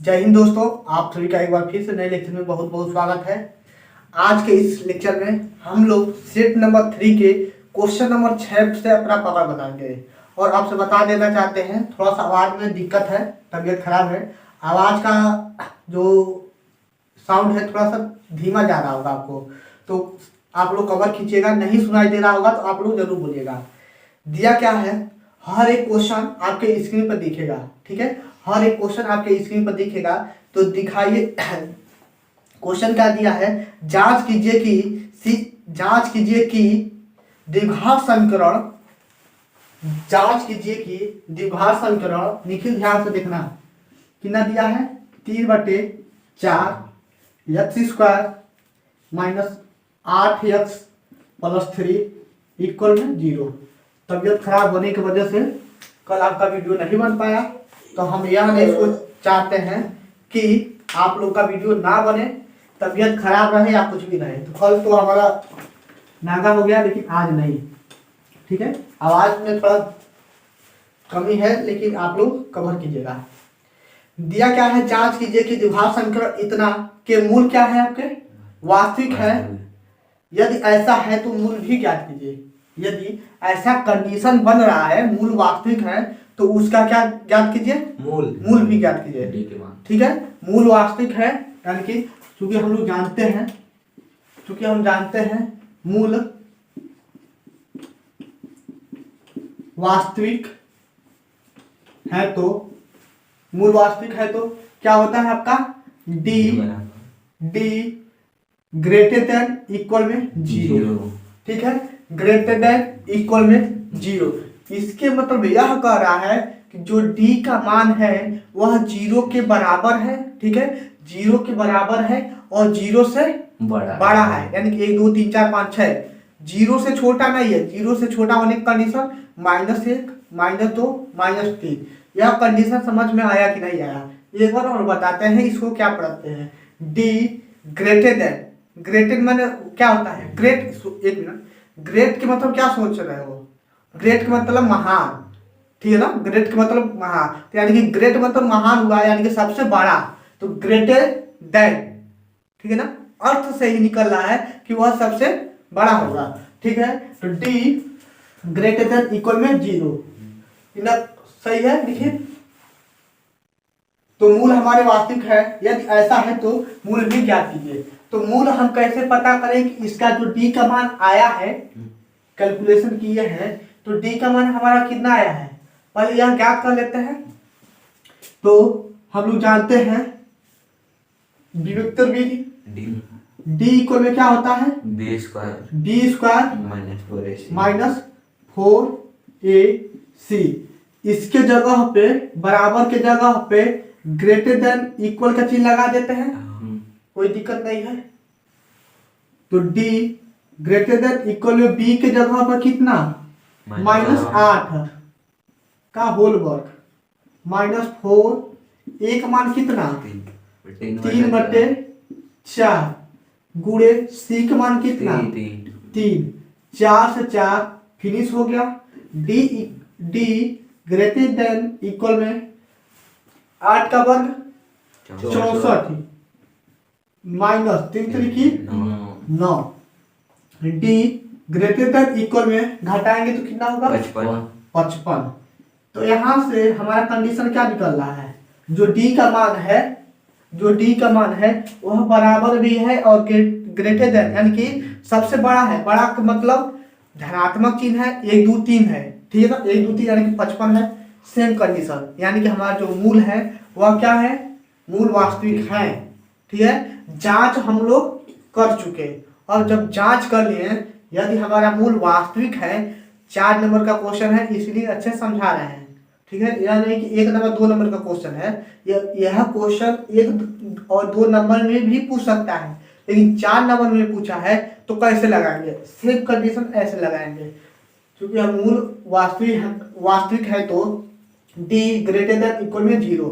जय हिंद दोस्तों, आप सभी का एक बार फिर से नए लेक्चर में बहुत बहुत स्वागत है। आज के इस लेक्चर में हम लोग सेट नंबर 3 के क्वेश्चन नंबर 6 से अपना पकड़ बनाएंगे। और आपसे बता देना चाहते हैं, थोड़ा सा आवाज़ में दिक्कत है, तबीयत खराब है, आवाज़ का जो साउंड है थोड़ा सा धीमा जा रहा होगा आपको, तो आप लोग कवर खींचिएगा। नहीं सुनाई दे रहा होगा तो आप लोग जरूर बोलिएगा। दिया क्या है, हर एक क्वेश्चन आपके स्क्रीन पर दिखेगा, ठीक है। हर एक क्वेश्चन आपके स्क्रीन पर दिखेगा, तो दिखाइए। क्वेश्चन क्या दिया है, जांच कीजिए कि द्विघात समीकरण निखिल ध्यान से देखना, कितना दिया है 3/4 x² -8x+3 = 0। तबीयत खराब होने की वजह से कल आपका वीडियो नहीं बन पाया, तो हम यह नहीं सोच चाहते हैं कि आप लोग का वीडियो ना बने, तबीयत खराब रहे या कुछ भी रहे। तो कल तो हमारा नागा हो गया, लेकिन आज नहीं, ठीक है। आवाज़ में थोड़ा कमी है, लेकिन आप लोग कवर कीजिएगा। दिया क्या है, जांच कीजिए कि द्विघात समीकरण इतना के मूल क्या है, आपके वास्तविक है। यदि ऐसा है तो मूल भी ज्ञात कीजिए। यदि ऐसा कंडीशन बन रहा है, मूल वास्तविक है, तो उसका क्या ज्ञात कीजिए, मूल भी ज्ञात कीजिए, ठीक है। मूल वास्तविक है, यानी कि चूंकि हम लोग जानते हैं मूल वास्तविक है, तो क्या होता है आपका डी ग्रेटर देन इक्वल में 0, ठीक है। ग्रेटर देन इक्वल में 0, इसके मतलब यह कह रहा है कि जो d का मान है वह 0 के बराबर है, ठीक है। 0 के बराबर है और 0 से बड़ा है, यानी कि 1 2 3 4 5 6, 0 से छोटा नहीं है। 0 से छोटा होने की कंडीशन -1 -2 -3। यह कंडीशन समझ में आया कि नहीं आया, एक बार और बताते हैं इसको क्या पढ़ते हैं। डी ग्रेटेड माने क्या होता है, एक मिनट, ग्रेट के मतलब क्या सोच रहे हो, ग्रेट के मतलब महान, ठीक है ना। ग्रेट के मतलब महान, तो यानी कि ग्रेट मतलब महान हुआ, यानी कि सबसे बड़ा, तो ग्रेटर देन, ठीक है ना। अर्थ से ही निकल रहा है कि वह सबसे बड़ा होगा, ठीक है। तो डी ग्रेटर देन इक्वल में 0, सही है, लिखिए। तो मूल हमारे वास्तविक है, यदि ऐसा है तो मूल भी ज्ञात कीजिए। तो मूल हम कैसे पता करें कि इसका जो डी का मान आया है, कैलकुलेशन किए हैं, तो डी का मान हमारा कितना आया है, पहले यह ज्ञात कर लेते हैं। तो हम लोग जानते हैं विभक्तर विधि, डी इक्वल में क्या होता है, b² -4ac। इसके जगह पे, बराबर के जगह पे ग्रेटर देन इक्वल का चिन्ह लगा देते हैं, कोई दिक्कत नहीं है। तो d ग्रेटर देन इक्वल में b के जगह पर कितना -8 का होल वर्ग -4, एक मान कितना 3/4 गुणे c का मान कितना 3, 4 से 4 फिनिश हो गया। d ग्रेटर देन इक्वल में 8 का वर्ग 64 -3 3 9। डी ग्रेटर देन इक्वल में घटाएंगे तो कितना होगा 55। तो यहाँ से हमारा कंडीशन क्या निकल रहा है, जो डी का मान है वह बराबर भी है और ग्रेटर देन, यानी कि सबसे बड़ा है। बड़ा का मतलब धनात्मक चिन्ह है, 1 2 3 है, ठीक है ना। 1 2 3 यानी कि 55 है। सेम कंडीशन, यानी कि हमारा जो मूल है वह क्या है, मूल वास्तविक है, ठीक है। जांच हम लोग कर चुके, और जब जांच कर लिए, यदि हमारा मूल वास्तविक है, 4 नंबर का क्वेश्चन है, इसलिए अच्छे समझा रहे हैं, ठीक है। यह नहीं कि 1 नंबर 2 नंबर का क्वेश्चन है, यह क्वेश्चन 1 और 2 नंबर में भी पूछ सकता है, लेकिन 4 नंबर में पूछा है तो कैसे लगाएंगे, सेम कंडीशन ऐसे लगाएंगे। क्योंकि हम मूल वास्तविक है तो डी ग्रेटर देन इक्वल में 0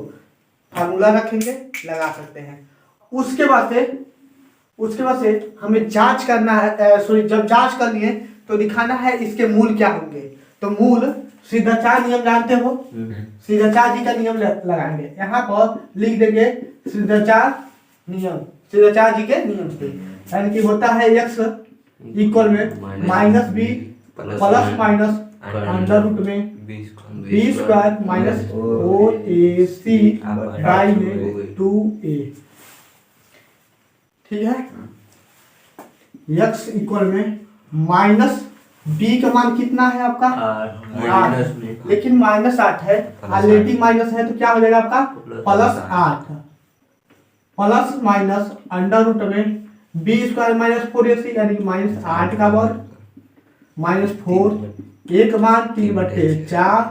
फार्मूला रखेंगे, लगा सकते हैं। उसके बाद से हमें जांच करना है, जब जांच कर लिए तो दिखाना है इसके मूल क्या होंगे। तो मूल श्रीधराचार्य नियम जानते हो, श्रीधराचार्य जी का नियम लगाएंगे यहाँ पर, लिख देंगे श्रीधराचार्य नियम, श्रीधराचार्य जी के नियम से, यानी कि होता है x इक्वल में minus b plus minus under root में बी स्क्वायर माइनस ओ ए सी बाई में 2a। ठीक है, x इक्वल में माइनस b का मान कितना है आपका 8, लेकिन -8 है, ऑलरेडी माइनस है तो क्या हो जाएगा आपका +8 प्लस माइनस अंडर रूट में बी स्क्वायर माइनस 4ac यानी कि -8 का वर्ग -4 a का मान 3/4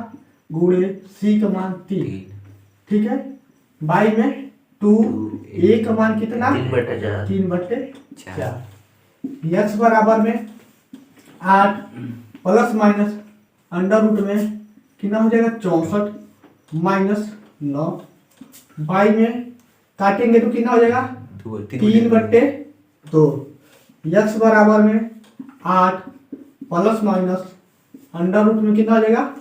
गुणे c का मान 3। ठीक है, बाई में 2 a का मान कितना 3/4। x बराबर में 8 प्लस माइनस अंडर रूट में कितना हो जाएगा 64 -9 बाई में काटेंगे तो कितना हो जाएगा 3/2। x बराबर में 8 प्लस माइनस अंडर रूट में कितना हो जाएगा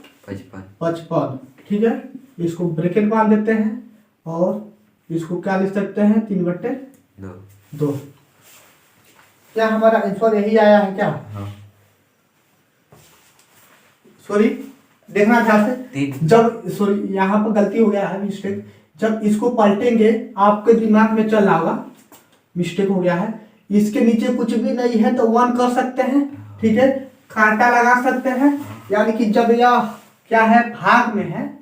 55। ठीक है, इसको ब्रैकेट बांध देते हैं और इसको क्या लिख सकते हैं 3/2। क्या हमारा आंसर यही आया है क्या? सॉरी, देखना ध्यान से, जब सॉरी यहाँ पर गलती हो गया है, मिस्टेक, जब इसको पलटेंगे आपके दिमाग में चल रहा होगा मिस्टेक हो गया है, इसके नीचे कुछ भी नहीं है तो 1 कर सकते हैं। ठीक है, कांटा लगा सकते हैं, यानी कि जब यह क्या है भाग में है,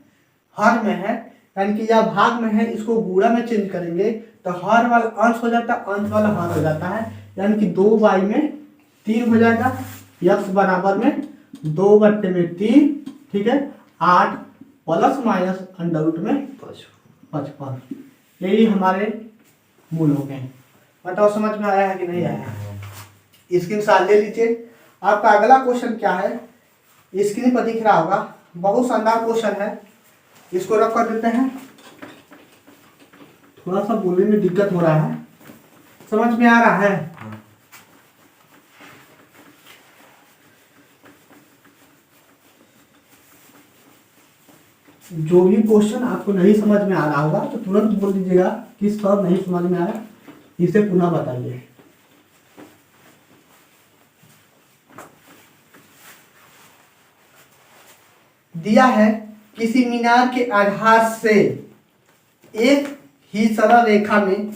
हर में है, यानी कि यह भाग में है, इसको गुणा में चेंज करेंगे तो हर वाला अंश हो जाता है, अंश वाला हर हो जाता है, यानी कि 2 में 3 हो जाएगा। x बराबर में 2/3। ठीक है, 8 प्लस माइनस अंडर रूट में 55। यही हमारे मूल हो गए। बताओ समझ में आया है कि नहीं आया है? स्क्रीनशॉट ले लीजिए। आपका अगला क्वेश्चन क्या है, स्क्रीन पर दिख रहा होगा, बहुत शानदार क्वेश्चन है, इसको रख कर देते हैं। थोड़ा सा बोलने में दिक्कत हो रहा है, समझ में आ रहा है? जो भी क्वेश्चन आपको नहीं समझ में आ रहा होगा तो तुरंत बोल दीजिएगा कि सर नहीं समझ में आया, इसे पुनः बताइए। दिया है किसी मीनार के आधार से एक ही सरल रेखा में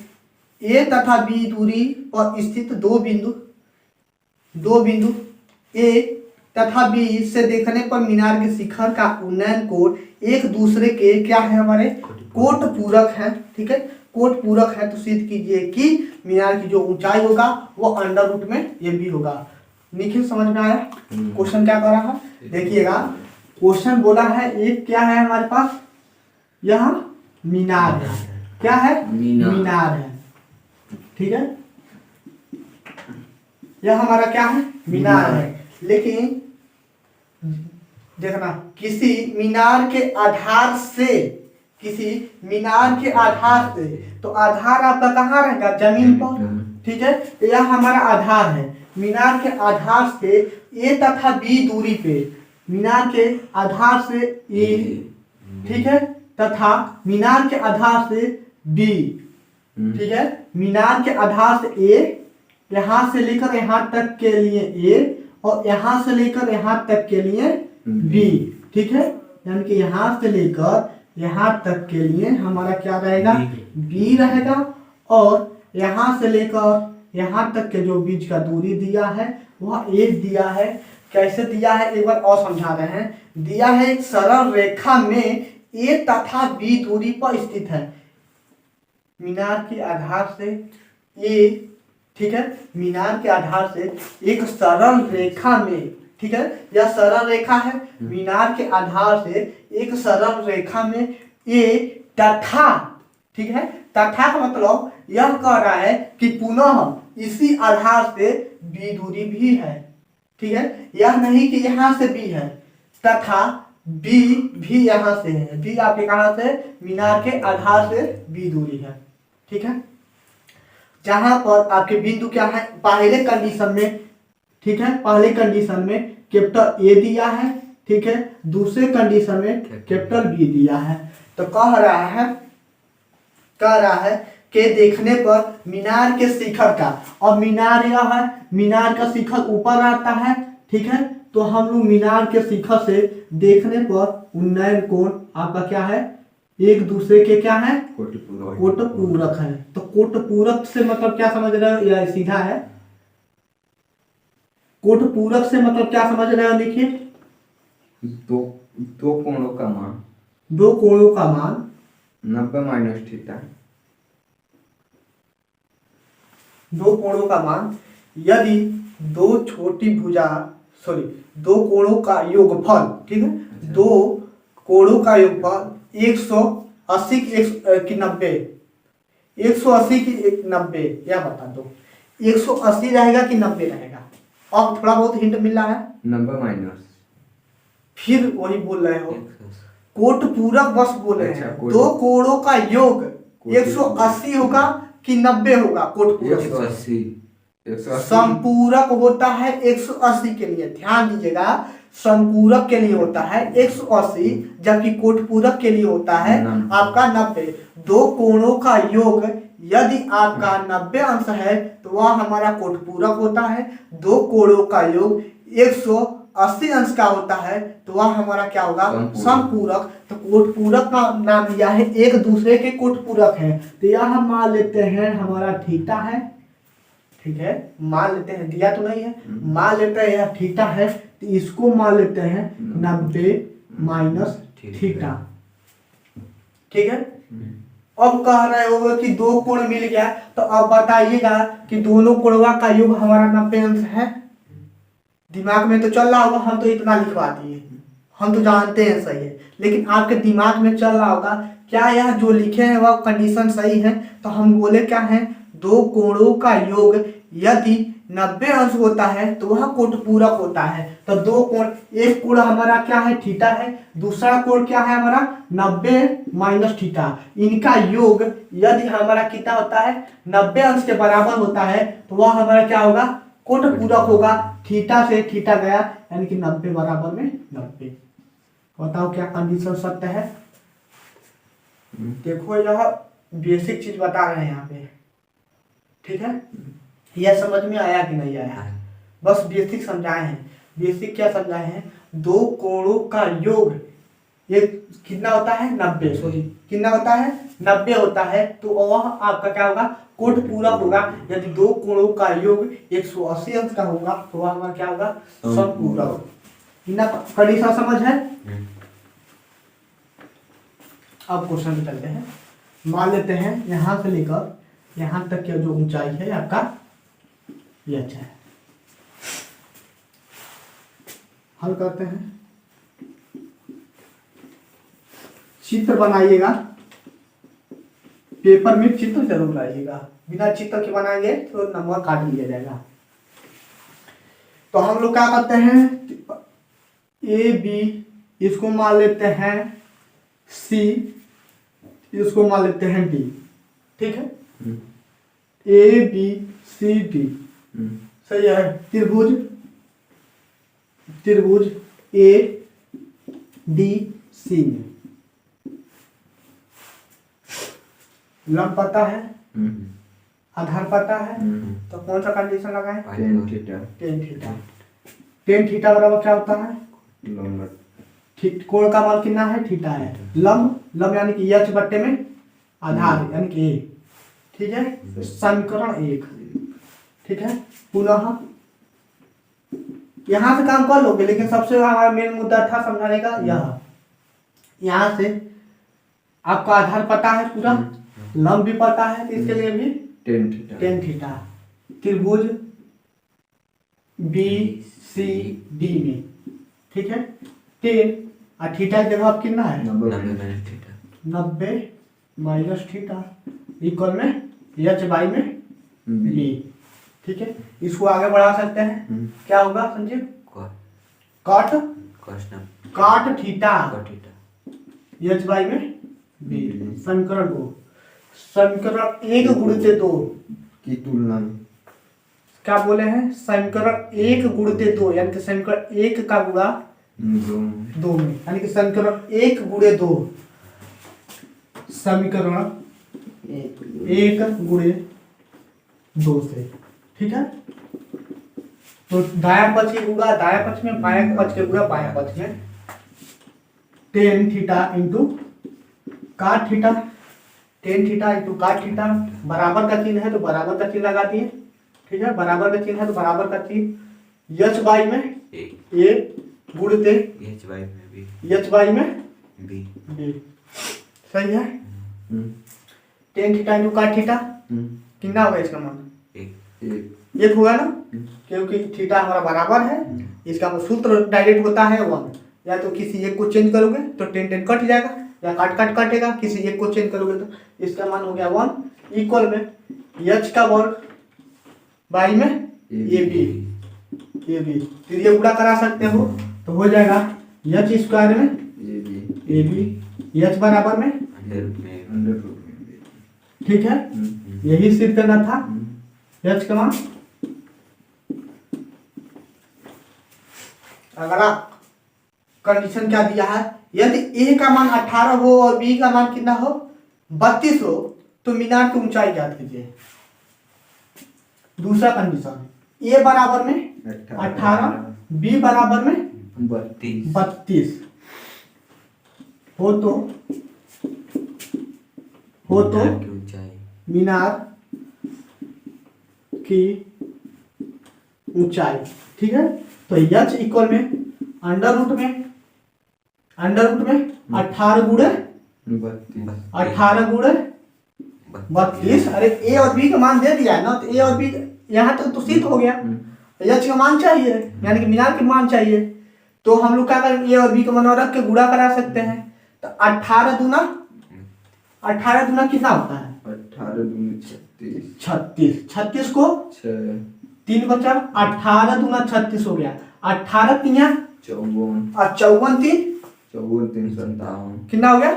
ए तथा बी दूरी पर स्थित दो बिंदु ए तथा बी से देखने पर मीनार के शिखर का उन्नयन कोण एक दूसरे के क्या है हमारे कोट पूरक है। ठीक है, कोट पूरक है तो सिद्ध कीजिए कि मीनार की जो ऊंचाई होगा वो अंडर रूट में ये भी होगा। निखिल समझ में आया क्वेश्चन क्या कर रहा है? देखिएगा, क्वेश्चन बोला है एक क्या है हमारे पास, यह मीनार है, क्या है मीनार है। ठीक है, यह हमारा क्या है मीनार है, लेकिन देखना किसी मीनार के आधार से, किसी मीनार के आधार से, तो आधार आपका कहाँ रहेगा जमीन पर। ठीक है, यह हमारा आधार है, मीनार के आधार से ए तथा बी दूरी पे, मीनार के आधार से ए, ठीक है, तथा मीनार के आधार से बी। ठीक है, मीनार के आधार से ए, यहां से लेकर यहां तक के लिए ए और यहां से लेकर यहां तक के लिए बी। ठीक है, यानी कि यहां से लेकर यहां तक के लिए हमारा क्या रहेगा बी रहेगा, और यहां से लेकर यहां तक के जो बीच का दूरी दिया है वह ए दिया है। कैसे दिया है एक बार और समझा रहे हैं। दिया है एक सरल रेखा में ए तथा बी दूरी पर स्थित है, मीनार के आधार से ए। ठीक है, मीनार के आधार से एक सरल रेखा में, ठीक है, यह सरल रेखा है, मीनार के आधार से एक सरल रेखा में ए तथा, ठीक है, तथा का मतलब यह कह रहा है कि पुनः इसी आधार से बी दूरी भी है। ठीक है, यह नहीं कि यहां से बी है, तथा बी भी यहां से है, बी आपके कहां से मीनार के आधार से बी दूरी है। ठीक है, जहां पर आपके बिंदु क्या है पहले कंडीशन में, ठीक है, पहले कंडीशन में कैपिटल ए दिया है, ठीक है, दूसरे कंडीशन में कैपिटल बी दिया है। तो कह रहा है कि देखने पर मीनार के शिखर का, और मीनार यह है, मीनार का शिखर ऊपर आता है, ठीक है, तो हम लोग मीनार के शिखर से देखने पर उन्नयन कोण आपका क्या है, एक दूसरे के क्या है, कोट पूरक है। तो कोट पूरक से मतलब क्या समझ रहे हो, यह सीधा है। कोट पूरक से मतलब क्या समझ रहे हो, देखिए दो कोणों का मान, 2 कोणों का मान 90 माइनस थीटा, 2 कोणों का मान यदि 2 छोटी भुजा, सॉरी 2 कोणों का योगफल, ठीक है, 2 कोणों का योगफल 180 की 90, 180 की 90, या बता दो 180 रहेगा कि 90 रहेगा। अब थोड़ा बहुत हिंट मिल रहा है, 90 माइनस, फिर वही बोल रहे हो, कोट पूरक बस बोल रहे हैं। 2 कोणों का योग 180 होगा कि 90 होगा, कोट पूरक 180 संपूरक होता है 180 के लिए, ध्यान दीजिएगा, संपूरक के लिए होता है 180, जबकि कोट पूरक के लिए होता है आपका 90। 2 कोणों का योग यदि आपका 90 अंश है तो वह हमारा कोट पूरक होता है। 2 कोणों का योग 180 अंश का होता है तो वह हमारा क्या होगा, समपूरक। तो कोट पूरक का नाम दिया है, एक दूसरे के कोट पूरक है। तो यह हम मान लेते हैं हमारा थीटा है, ठीक है, मान लेते हैं, दिया तो नहीं है, मान लेते हैं यह थीटा है, तो इसको मान लेते हैं 90 माइनस थीटा, ठीक है। अब कह रहे होगा कि 2 कोण मिल गया, तो अब बताइएगा कि दोनों कोणों का योग हमारा 90 अंश है। दिमाग में तो चल रहा होगा, हम तो इतना लिखवा दिए, हम तो जानते हैं सही है, लेकिन आपके दिमाग में चल रहा होगा क्या यह जो लिखे हैं वह कंडीशन सही है। तो हम बोले क्या है, 2 कोणों का योग यदि 90 अंश होता है तो वह कोट पूरक होता है। तो 2 कोण, एक कोण हमारा क्या है, थीटा है, दूसरा कोण क्या है हमारा 90 माइनस थीटा, इनका योग यदि हमारा कितना होता है, 90 अंश के बराबर होता है तो वह हमारा क्या होगा, कोट पूरक होगा। थीटा से थीटा गया, यानी कि 90 बराबर में 90। बताओ क्या कंडीशन सत्य है। देखो यह बेसिक चीज बता रहे हैं यहाँ पे, ठीक है, यह समझ में आया कि नहीं आया, बस बेसिक समझाए हैं। बेसिक क्या समझाए हैं, 2 कोणों का योग एक कितना होता है, 90, सॉरी कितना होता है, 90 होता है, तो वह आपका क्या होगा, कोट पूरक होगा। यदि 2 कोणों का योग 180 अंश का होगा तो वह हमारा क्या होगा, समपूरक। कंडीशन समझ है। अब क्वेश्चन पे चलते हैं। मान लेते हैं यहां से लेकर यहां तक की जो ऊंचाई है आपका ये अच्छा है। हल करते हैं, चित्र बनाइएगा, पेपर में चित्र जरूर लाइएगा, बिना चित्र के बनाएंगे तो नंबर काट लिया जाएगा। तो हम लोग क्या करते हैं, ए बी इसको मान लेते हैं सी, इसको मान लेते हैं डी, ठीक है, ए बी सी डी, सही है। त्रिभुज ए डी सी में लंब पता है, आधार पता है, तो कौन सा कंडीशन लगाए, tan थीटा, tan थीटा बराबर क्या होता है, कोण का मान कितना है, थीटा है। लंब यानी कि एच बट्टे में आधार यानी कि ए, ठीक है, समीकरण 1, ठीक है। पुनः यहां से काम कर लोगे, लेकिन सबसे हमारा मेन मुद्दा था समझाने का, यहां से आपका आधार पता है पूरा, लंब भी पता है, तो इसके लिए भी tan थीटा, त्रिभुज बी सी डी में, ठीक है, tan और थीटा की जगह कितना है, 90 माइनस थीटा इक्वल में एच बाई में बी, ठीक है। इसको आगे बढ़ा सकते हैं, क्या होगा संजीव, काट थीटा एच बाई में बी। समीकरण 2, समीकरण 1 गुणित 2 की तुलना में क्या बोले हैं, समीकरण 1 गुणित 2 यानी कि समीकरण 1 का गुणा दो दो में, यानी कि समीकरण 1 गुणे 2, समीकरण 1 गुणे 2 से, ठीक है। तो दाया पक्ष के गुणा दाया पक्ष में, बाया पक्ष के गुणा बाया पक्ष में, टेन थीटा इंटू काट थीटा, टेन थीटा इंटू काट थीटा, बराबर का चिन्ह है तो बराबर का चिन्ह लगा दिए, ठीक है। बराबर का चिन्ह है तो बराबर का चिन्ह, एच बाई में ए गुणते एच बाई में बी, सही है। टेन थीटा इंटू काट थीटा कितना होगा इसका मान? एक होगा ना, क्योंकि थीटा हमारा बराबर है। इसका सूत्र डायरेक्ट होता है 1, या तो किसी एक को चेंज करोगे तो टेन टेन कट जाएगा, या काट काट काटेगा, किसी एक को चेंज करोगे तो इसका मान हो गया 1 इक्वल में एच का वर्ग बाई में ए बी, फिर ये गुणा करा सकते हो तो हो जाएगा एच स्क्वायर में ए बी, एच बराबर में, ठीक है। यही सिद्ध करना था। एच का मान, अगला कंडीशन क्या दिया है, यदि ए का मान 18 हो और बी का मान कितना हो 32 हो तो मीनार की ऊंचाई ज्ञात कीजिए। दूसरा कंडीशन, ए बराबर में 18, बी बराबर में 32 हो तो मीनार की ऊंचाई, ठीक है। तो एच इक्वल में अंडर रूट में 18 गुणे 32, अरे ए और बी का मान दे दिया है ना, तो ए और बी यहाँ तो सिद्ध हो गया। एच का मान चाहिए, यानी कि मीनार के मान चाहिए, तो हम लोग क्या करेंगे, ए और बी का मान रख के गुणा करा सकते हैं। तो 18 दूना कितना होता है? 18 दूनी 36 को 3 बचा, 18 दूना 36 हो गया, 18 तिया 54 और 54 3 कितना हो गया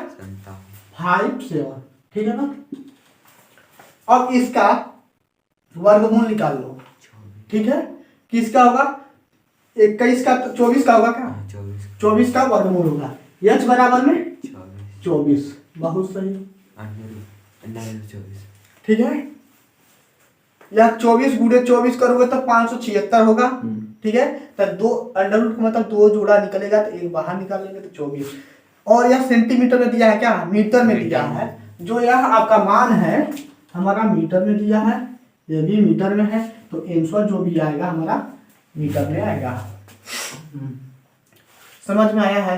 57, ठीक है ना। अब इसका वर्गमूल निकाल लो, ठीक है। किसका होगा? 21 का, 24 का होगा क्या? 24 का वर्गमूल होगा, एच बराबर में 24, बहुत सही, ठीक है। यह 24 गुणे 24 करोगे तो 576 होगा, ठीक है। तो दो अंडर रूट का मतलब 2 जोड़ा निकलेगा तो एक बाहर निकाल लेंगे तो 24, और यह सेंटीमीटर में दिया है क्या? मीटर में दिया है। जो यह आपका मान है हमारा मीटर में दिया है, ये भी मीटर में है, तो आंसर जो भी आएगा हमारा मीटर में आएगा। समझ में आया है?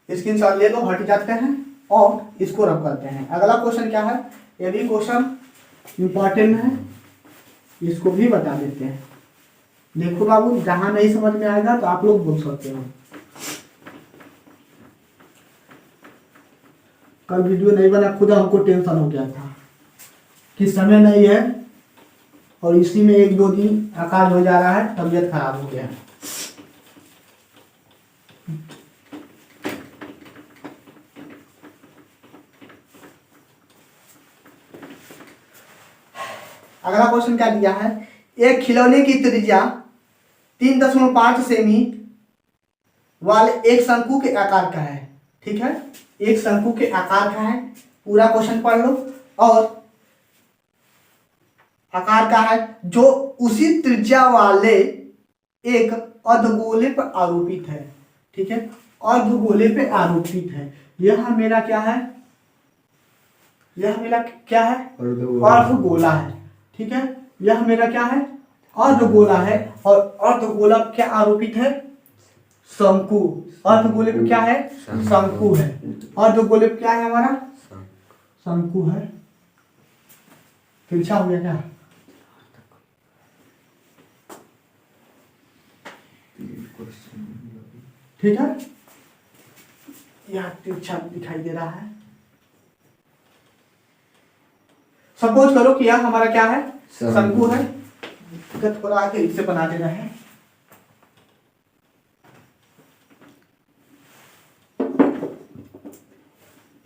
स्क्रीनशॉट ले लो, हट जाते हैं और इसको रब करते हैं। अगला क्वेश्चन क्या है, ये भी क्वेश्चन इंपॉर्टेंट है, इसको भी बता देते हैं। देखो बाबू, जहां नहीं समझ में आएगा तो आप लोग बोल सकते हो। कल वीडियो नहीं बना, खुद हमको टेंशन हो गया था कि समय नहीं है, और इसी में 1-2 दिन आकाश हो जा रहा है, तबीयत खराब हो गया है। अगला क्वेश्चन क्या दिया है, एक खिलौने की त्रिज्या 3.5 सेमी वाले एक शंकु के आकार का है, ठीक है। एक शंकु के आकार का है, पूरा क्वेश्चन पढ़ लो। और आकार का है जो उसी त्रिज्या वाले एक अर्धगोले पर आरोपित है, ठीक है। अर्धगोले पे आरोपित है, यह मेरा क्या है, यह मेरा क्या है, अर्धगोला है, ठीक है। यह मेरा क्या है, अर्धगोला है, और अर्धगोला क्या आरोपित है, शंकु। अर्धगोले पे क्या है, शंकु है। अर्धगोले पे क्या है हमारा, शंकु है। तिरछा हो गया क्या, ठीक है। यह तिरछा दिखाई दे रहा है। सपोज करो कि यह हमारा क्या है, शंकु है। थोड़ा आगे इसे बना देना है।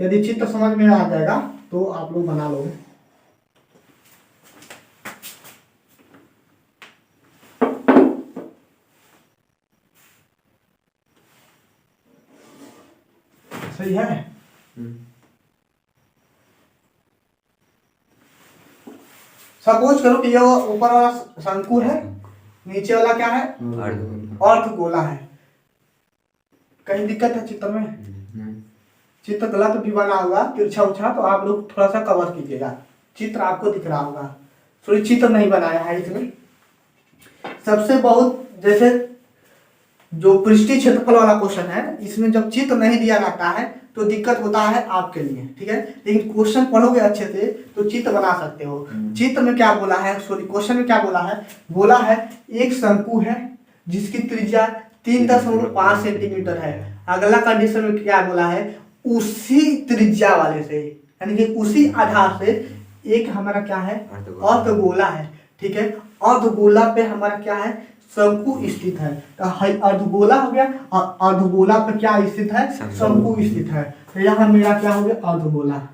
यदि चित्र समझ में आ जाएगा तो आप लोग बना लो। सही है। सपोज करो कि ये ऊपर वाला शंकु है, नीचे वाला क्या है, अर्धगोला है। कहीं दिक्कत है चित्र में? चित्र गलत भी बना होगा, तिरछा उछा, तो आप लोग थोड़ा सा कवर कीजिएगा। चित्र आपको दिख रहा होगा, सॉरी चित्र नहीं बनाया है इसमें। सबसे बहुत जैसे जो पृष्ठीय क्षेत्रफल वाला क्वेश्चन है, इसमें जब चित्र नहीं दिया जाता है तो दिक्कत होता है आपके लिए, ठीक है। लेकिन क्वेश्चन पढ़ोगे अच्छे से तो चित्र बना सकते हो। चित्र में क्या बोला है, सॉरी क्वेश्चन में क्या बोला है एक शंकु है जिसकी त्रिज्या 3.5 सेंटीमीटर है। अगला कंडीशन में क्या बोला है, उसी त्रिज्या वाले से, यानी कि उसी आधार से एक हमारा क्या है, अर्धगोला है, ठीक है। अर्धगोला पे हमारा क्या है, शंकु स्थित है। तो अर्धगोला हो गया, और अर्धगोला पे क्या स्थित है, शंकु स्थित है। तो यहाँ मेरा क्या हो गया, अर्धगोला।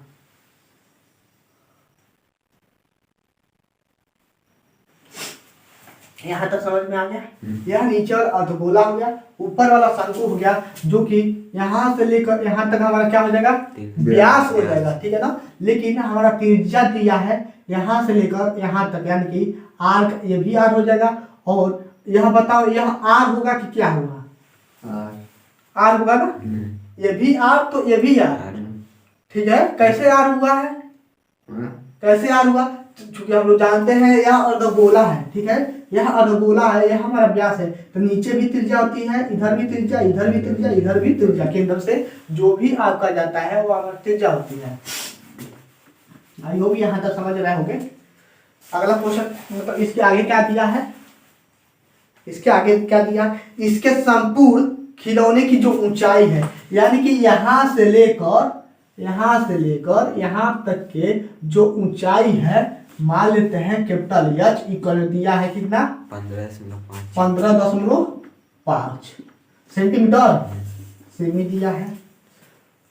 यहाँ तक समझ में आ गया। यह नीचे वाला अर्धगोला हो गया, ऊपर वाला शंकु हो गया, जो कि यहाँ से लेकर यहाँ तक हमारा क्या हो जाएगा, व्यास हो जाएगा, ठीक है ना। लेकिन हमारा त्रिज्या दिया है यहाँ से लेकर यहाँ तक, यानी कि आर, ये भी आर हो जाएगा। और यह बताओ, यह आर होगा कि क्या होगा, आर होगा ना, ये भी आर तो ये भी आर, ठीक है। कैसे आर हुआ है, कैसे आर हुआ, चूंकि हम लोग जानते हैं यह अर्धगोला है, ठीक है। यह अर्धगोला है, यह हमारा व्यास है, तो नीचे भी त्रिज्या होती है, इधर भी त्रिज्या, इधर भी त्रिज्या, इधर भी त्रिज्या, केंद्र से जो भी आपका जाता है वो हमारी त्रिज्या होती है। आई होप यहाँ तक समझ रहे होंगे। अगला क्वेश्चन, मतलब इसके आगे क्या दिया है, इसके आगे क्या दिया, इसके संपूर्ण खिलौने की जो ऊंचाई है, यानी कि यहाँ से लेकर यहाँ तक के जो ऊंचाई है, मान लेते हैं कैपिटल एच इक्वल दिया है कितना, 15.5 सेंटीमीटर सेमी दिया है।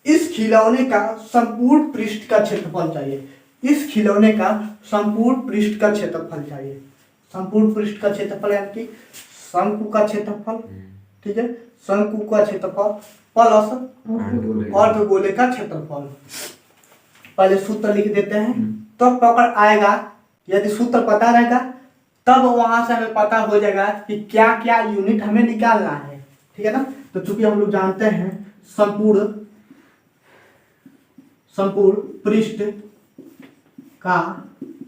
इस खिलौने का संपूर्ण पृष्ठ का क्षेत्रफल चाहिए, इस खिलौने का संपूर्ण पृष्ठ का क्षेत्रफल चाहिए। संपूर्ण पृष्ठ का क्षेत्रफल यानी कि शंकु का क्षेत्रफल, ठीक है, शंकु का क्षेत्रफल प्लस अर्धगोले का क्षेत्रफल। पहले सूत्र लिख देते हैं, तो पकड़ आएगा। यदि सूत्र पता रहेगा तब वहां से हमें पता हो जाएगा कि क्या क्या यूनिट हमें निकालना है, ठीक है ना। तो चूंकि हम लोग जानते हैं संपूर्ण पृष्ठ का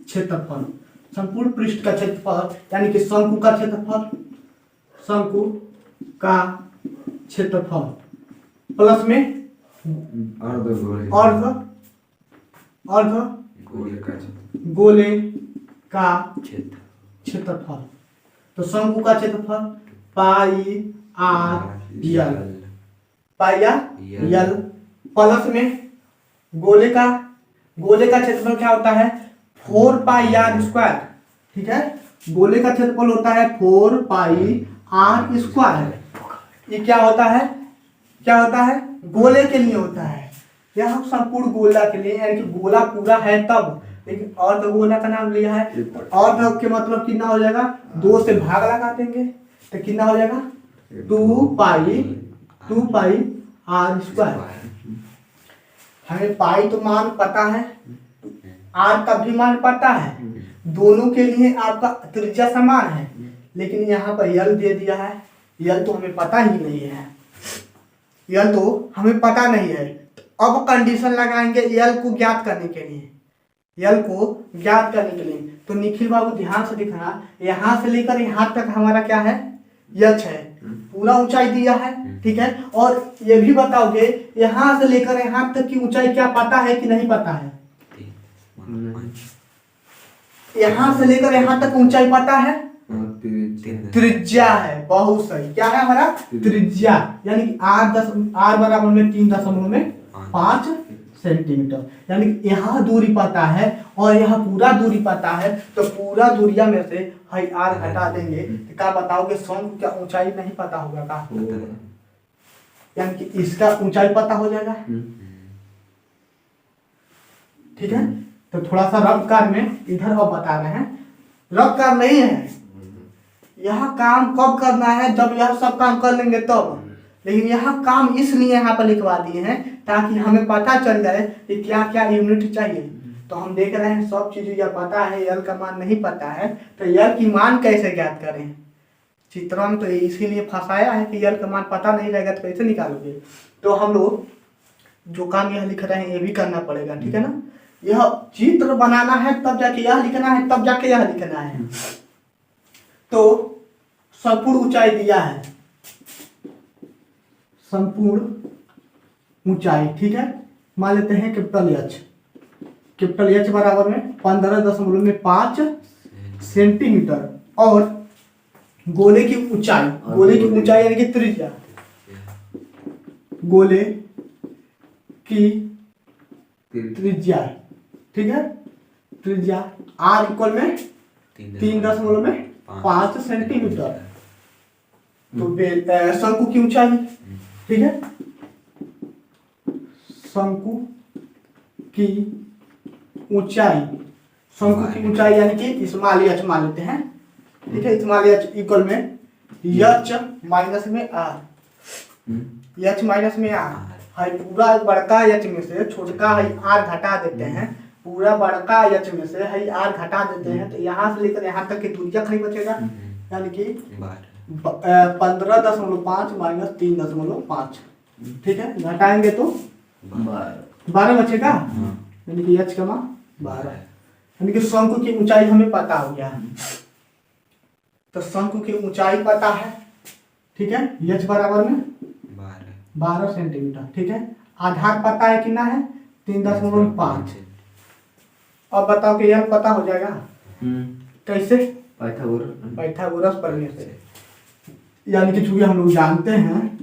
क्षेत्रफल, संपूर्ण पृष्ठ का क्षेत्रफल यानी कि शंकु का क्षेत्रफल, शंकु का क्षेत्रफल प्लस में गोले का क्षेत्रफल। तो शंकु का क्षेत्रफल पाई आर यल प्लस में गोले का क्षेत्रफल क्या होता है, 4 पाई आर स्क्वायर, ठीक है। गोले का क्षेत्रफल होता है 4 पाई आर स्क्वायर। ये क्या होता है, गोले के लिए होता है, यह संपूर्ण गोला के लिए, यानी कि गोला पूरा है तब। लेकिन अर्धगोला का नाम लिया है, अर्ध के मतलब कितना हो जाएगा, 2 से भाग लगा देंगे तो कितना हो जाएगा, 2 पाई आर स्क्वायर। हमें पाई तो मान पता है, आर का भी मान पता है, दोनों के लिए आपका त्रिज्या समान है। लेकिन यहाँ पर यल दे दिया है, यल तो हमें पता ही नहीं है, यल तो हमें पता नहीं है। तो अब कंडीशन लगाएंगे यल को ज्ञात करने के लिए, तो निखिल बाबू ध्यान से दिखना, यहाँ से लेकर यहाँ तक हमारा क्या है, यच है, पूरा ऊंचाई दिया है, ठीक है। और ये भी बताओगे यहाँ से लेकर यहाँ तक की ऊंचाई क्या पता है कि नहीं पता है, यहाँ से लेकर यहाँ तक ऊंचाई पता है, त्रिज्या है, बहुत सही। क्या है हमारा त्रिज्या, यानी कि आर बराबर में 3.5 सेंटीमीटर, यानी कि यहाँ दूरी पता है और यहाँ पूरा दूरी पता है। तो पूरा दूरिया में से हाई आर हटा देंगे तो क्या बताओगे, शंकु क्या ऊंचाई नहीं पता होगा का, यानी कि इसका ऊंचाई पता हो जाएगा, ठीक है। तो थोड़ा सा रफ कार में इधर अब बता रहे हैं, रफ कार नहीं है, यह काम कब करना है, जब यह सब काम कर लेंगे तब। लेकिन यहाँ काम इसलिए यहाँ पर लिखवा दिए हैं ताकि हमें पता चल जाए कि क्या क्या यूनिट चाहिए। तो हम देख रहे हैं सब चीज़ या पता है, यल का मान नहीं पता है, तो यल की मान कैसे ज्ञात करें। चित्रों में तो इसीलिए फंसाया है कि यल का मान पता नहीं रहेगा तो कैसे निकालोगे। तो हम लोग जो काम यह लिख रहे हैं ये भी करना पड़ेगा, ठीक है ना। यह चित्र बनाना है तब जाके यह लिखना है, तब जाके यह लिखना है। तो संपूर्ण ऊंचाई दिया है, संपूर्ण ऊंचाई, ठीक है। मान लेते हैं कैपिटल एच, कैपिटल एच बराबर में 15.5 सेंटीमीटर। और गोले की ऊंचाई, गोले की ऊंचाई यानी कि त्रिज्या, गोले की त्रिज्या, ठीक है, त्रिज्या आर इक्वल में 3.5 सेंटीमीटर। तो शंकु की ऊंचाई, ठीक है, शंकु की ऊंचाई, शंकु की ऊंचाई यानी कि स्मॉल एच मान लेते हैं, ठीक है। स्मॉल एच इक्वल में एच माइनस में आर, एच माइनस में आर है। पूरा बड़का एच में से छोटका है आर घटा देते हैं, पूरा बड़का एच में से है आर घटा देते हैं, तो यहाँ से लेकर यहाँ तक की दूरिया खाली बचेगा, यानी कि 15.5 माइनस 3.5, ठीक है। घटाएंगे तो 12 बचेगा, यानी कि एच का मान 12, यानी कि शंकु की ऊंचाई हमें पता हो गया। तो शंकु की ऊंचाई पता है, ठीक है, एच बराबर में 12 सेंटीमीटर, ठीक है। आधार पता है कितना है 3.5। अब बताओ कि यह पता हो जाएगा कैसे, पाइथागोरस प्रमेय से। यानी कि चूंकि हम लोग जानते हैं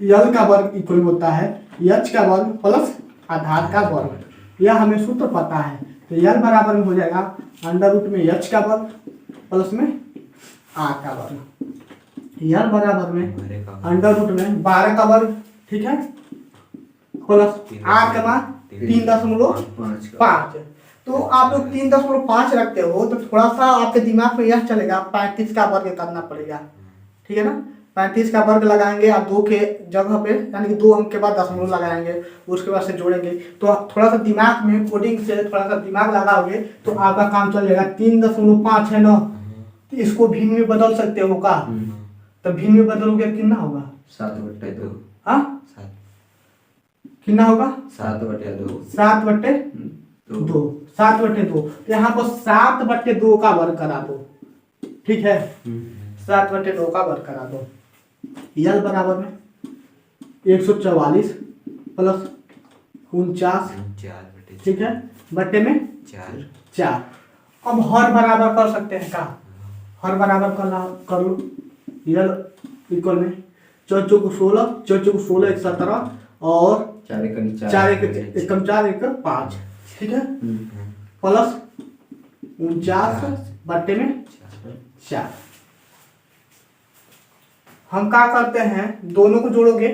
यल का वर्ग इक्वल होता है एच का वर्ग प्लस आधार का वर्ग, यह हमें सूत्र पता है। तो यल बराबर में हो जाएगा अंडर रूट में एच का वर्ग प्लस में आर का वर्ग, यल बराबर में अंडर रूट में 12 का वर्ग, ठीक है, प्लस आर का मान 3.5। तो आप लोग 3.5 रखते हो तो थोड़ा सा आपके दिमाग में यह चलेगा 35 का वर्ग करना पड़ेगा, ठीक है ना। 35 का वर्ग लगाएंगे आप 2 के जगह पे, यानी कि 2 अंक के बाद दशमलव लगाएंगे, उसके बाद से जोड़ेंगे। तो थोड़ा सा दिमाग में कोडिंग से थोड़ा सा दिमाग लगाओगे तो आपका काम चल जाएगा। 3.5 है ना, तो इसको भिन्न में बदल सकते हो का, तो भिन्न में बदलोगे कितना होगा 7/2। हाँ कितना होगा 7/2। 7/2, 7/2। यहाँ पर 7/2 का वर्ग करा दो, ठीक है, 7/2 का वर्ग करा दो। यल बराबर में 144 प्लस 49, ठीक है, बट्टे में 4। अब हर बराबर कर सकते हैं का, हर बराबर कर लो। यल इक्वल में 4 चौक 16, 4 चौक 16 1 17 और 4 एकम 4 1 5, ठीक है, प्लस 49 बट्टे में 4। हम क्या करते हैं, दोनों को जोड़ोगे,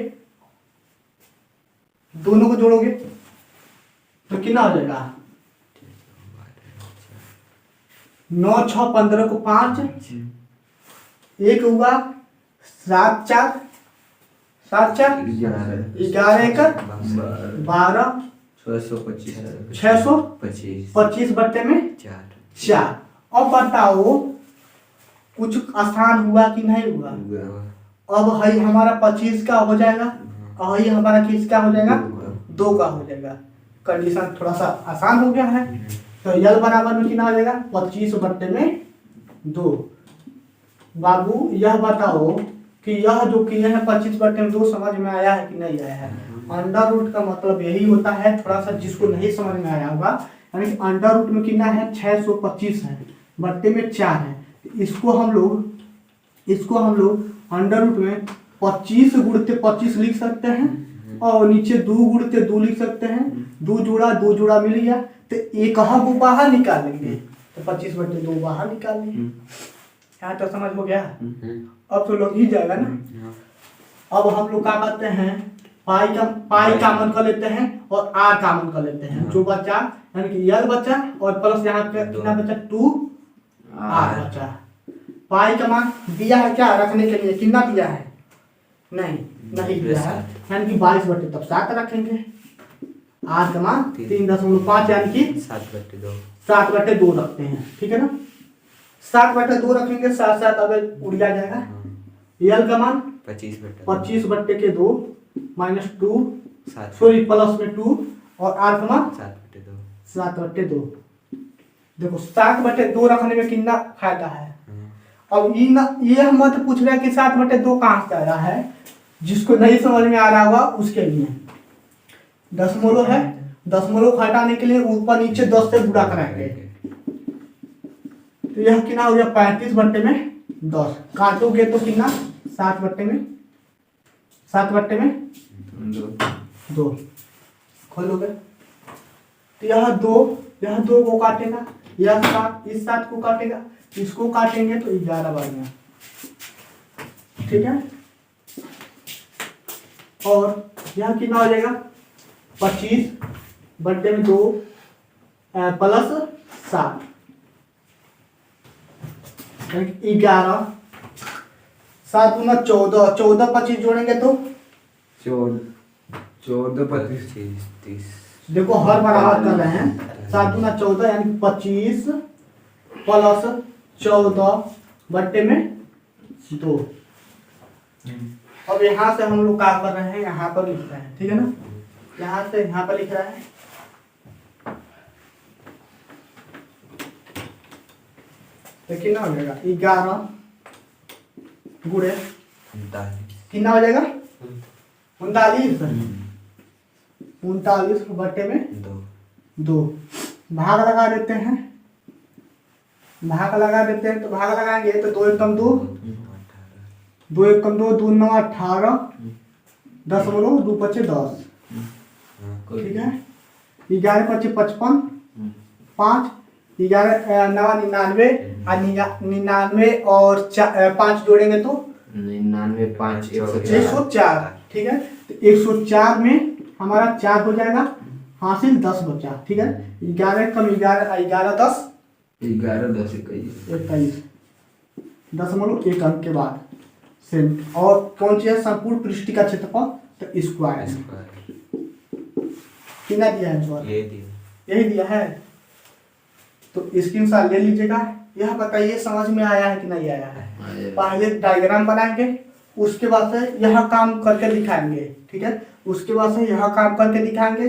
दोनों को जोड़ोगे तो कितना हो जाएगा 9 6 15 को 5, एक हुआ 7 4 7 4 11 1 12 625 बट्टे में 4। अब बताओ कुछ आसान हुआ कि नहीं हुआ। अब है हमारा 25 का हो जाएगा और ये हमारा किसका हो जाएगा 2 का हो जाएगा। कंडीशन थोड़ा सा आसान हो गया है। तो यल बराबर में कितना हो जाएगा 25 बट्टे में 2। बाबू यह बताओ कि यह जो किए हैं 25 बट्टे में 2 समझ में आया है कि नहीं आया है। अंडर रूट का मतलब यही होता है, थोड़ा सा जिसको नहीं समझ में आया होगा, यानी अंडर रूट में कितना है 625 है, बट्टे में 4 है। इसको हम लोग अंडर रूट में 25 गुणते 25 लिख सकते हैं और नीचे 2 गुणते 2 लिख सकते हैं। 2 जोड़ा मिल गया तो एक को बाहर निकालेंगे तो 25 बट्टे 2 बाहर निकालेंगे। यहाँ तो समझ हो गया। अब तो लोग ही जाएगा ना। अब हम लोग क्या करते हैं पाई कॉमन कर लेते हैं और आर कॉमन कर लेते हैं। जो बचा यानी कि यल बचा और प्लस यहाँ पे कितना बचा 2 आर बचा। पाई का मान दिया है क्या रखने के लिए, कितना दिया है नहीं नहीं दिया है, यानी कि 22 बटे तब 7 रखेंगे। आर का मान 3.5 यानी कि 7/2। 7/2 रखते हैं, ठीक है ना। 7/2 रखेंगे, साथ साथ अब उड़ जाएगा। एल का मान 25/2 -2 सॉरी प्लस में 2 और आर का मान 7/2। देखो 7/2 रखने में कितना फायदा है। अब ये हम तो पूछ रहे हैं कि 7/2 कहाँ से आया है, जिसको नहीं समझ में आ रहा होगा उसके लिए दशमलव है, दशमलव हटाने के लिए ऊपर नीचे 10 से गुणा कराएंगे। तो यह कितना हो गया 35/10। काटोगे तो कितना 7/2 खोलोगे तो यह 2 को काटेगा, यह 7 इस 7 को काटेगा, इसको काटेंगे तो 11 बन गया, ठीक है। और यह कितना हो जाएगा 25/2 प्लस 7 11 7 गुना 14 14 25 जोड़ेंगे तो 14 25 30। देखो हर बराबर कर रहे हैं। 7 गुना 14 यानी 25 प्लस 14 बट्टे में 2। अब यहाँ से हम लोग क्या कर रहे हैं, यहाँ पर लिख रहे हैं, ठीक है ना। यहाँ से यहाँ पर लिख रहा है तो कितना हो जाएगा 11 गुणे कितना हो जाएगा 39 बट्टे में 2। भाग लगा देते हैं, तो भाग लगाएंगे तो 2 एकम 2 2 एकम 2 2 9 18 दशमलव 2 पचे 10, ठीक है। 11 पचे 55 5 11 9 99 और 5 जोड़ेंगे तो 99 5 104, ठीक है। तो 104 में हमारा 4 हो जाएगा, हासिल 10 बचा, ठीक है। 11 कम 11 10 21 दशमलव 1 अंक के बाद सेंट। और कौन सी है संपूर्ण पृष्ठ का क्षेत्रफल, तो स्क्वायर कितना दिया है सर, यही दिया है। तो स्क्रीनशॉट ले लीजिएगा। यह बताइए समझ में आया है कि नहीं आया है। पहले डायग्राम बनाएंगे, उसके बाद से यह काम करके दिखाएंगे, ठीक है। उसके बाद से यह काम करके दिखाएंगे,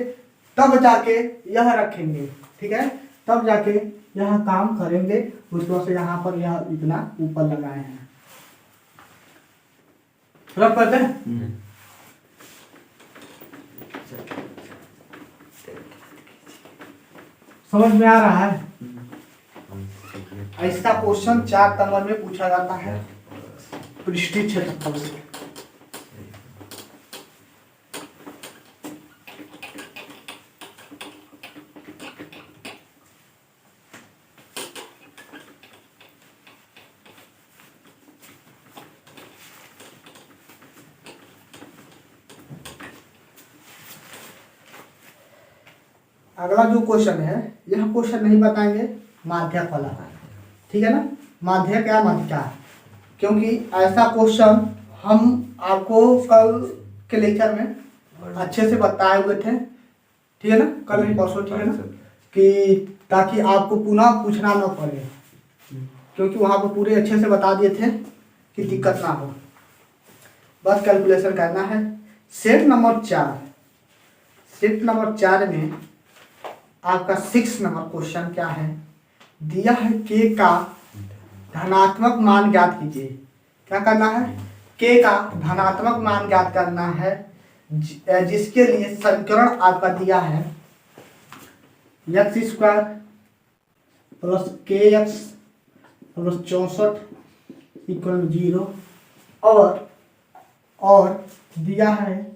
तब जाके यह रखेंगे, ठीक है। तब जाके यह काम करेंगे। उसके बाद से यहाँ पर यह इतना ऊपर लगाए हैं, रख कर दे। समझ में आ रहा है। ऐसा क्वेश्चन 4 नंबर में पूछा जाता है पृष्ठीय क्षेत्रफल से। अगला जो क्वेश्चन है, यह क्वेश्चन नहीं बताएंगे, माध्यक वाला, ठीक है ना। माध्यक या माध्यिका, क्योंकि ऐसा क्वेश्चन हम आपको कल के लेक्चर में अच्छे से बताए हुए थे, ठीक है ना। कल नहीं परसों, ठीक है ना, कि ताकि आपको पुनः पूछना न पड़े, क्योंकि वहाँ पर पूरे अच्छे से बता दिए थे कि दिक्कत ना हो। बस कैलकुलेशन करना है। सेट नंबर 4 में आपका 6 नंबर क्वेश्चन क्या है, दिया है के का धनात्मक मान ज्ञात कीजिए। क्या करना है, के का धनात्मक मान ज्ञात करना है, जिसके लिए समीकरण आपका दिया है x² plus kx plus 64 equal 0 और दिया है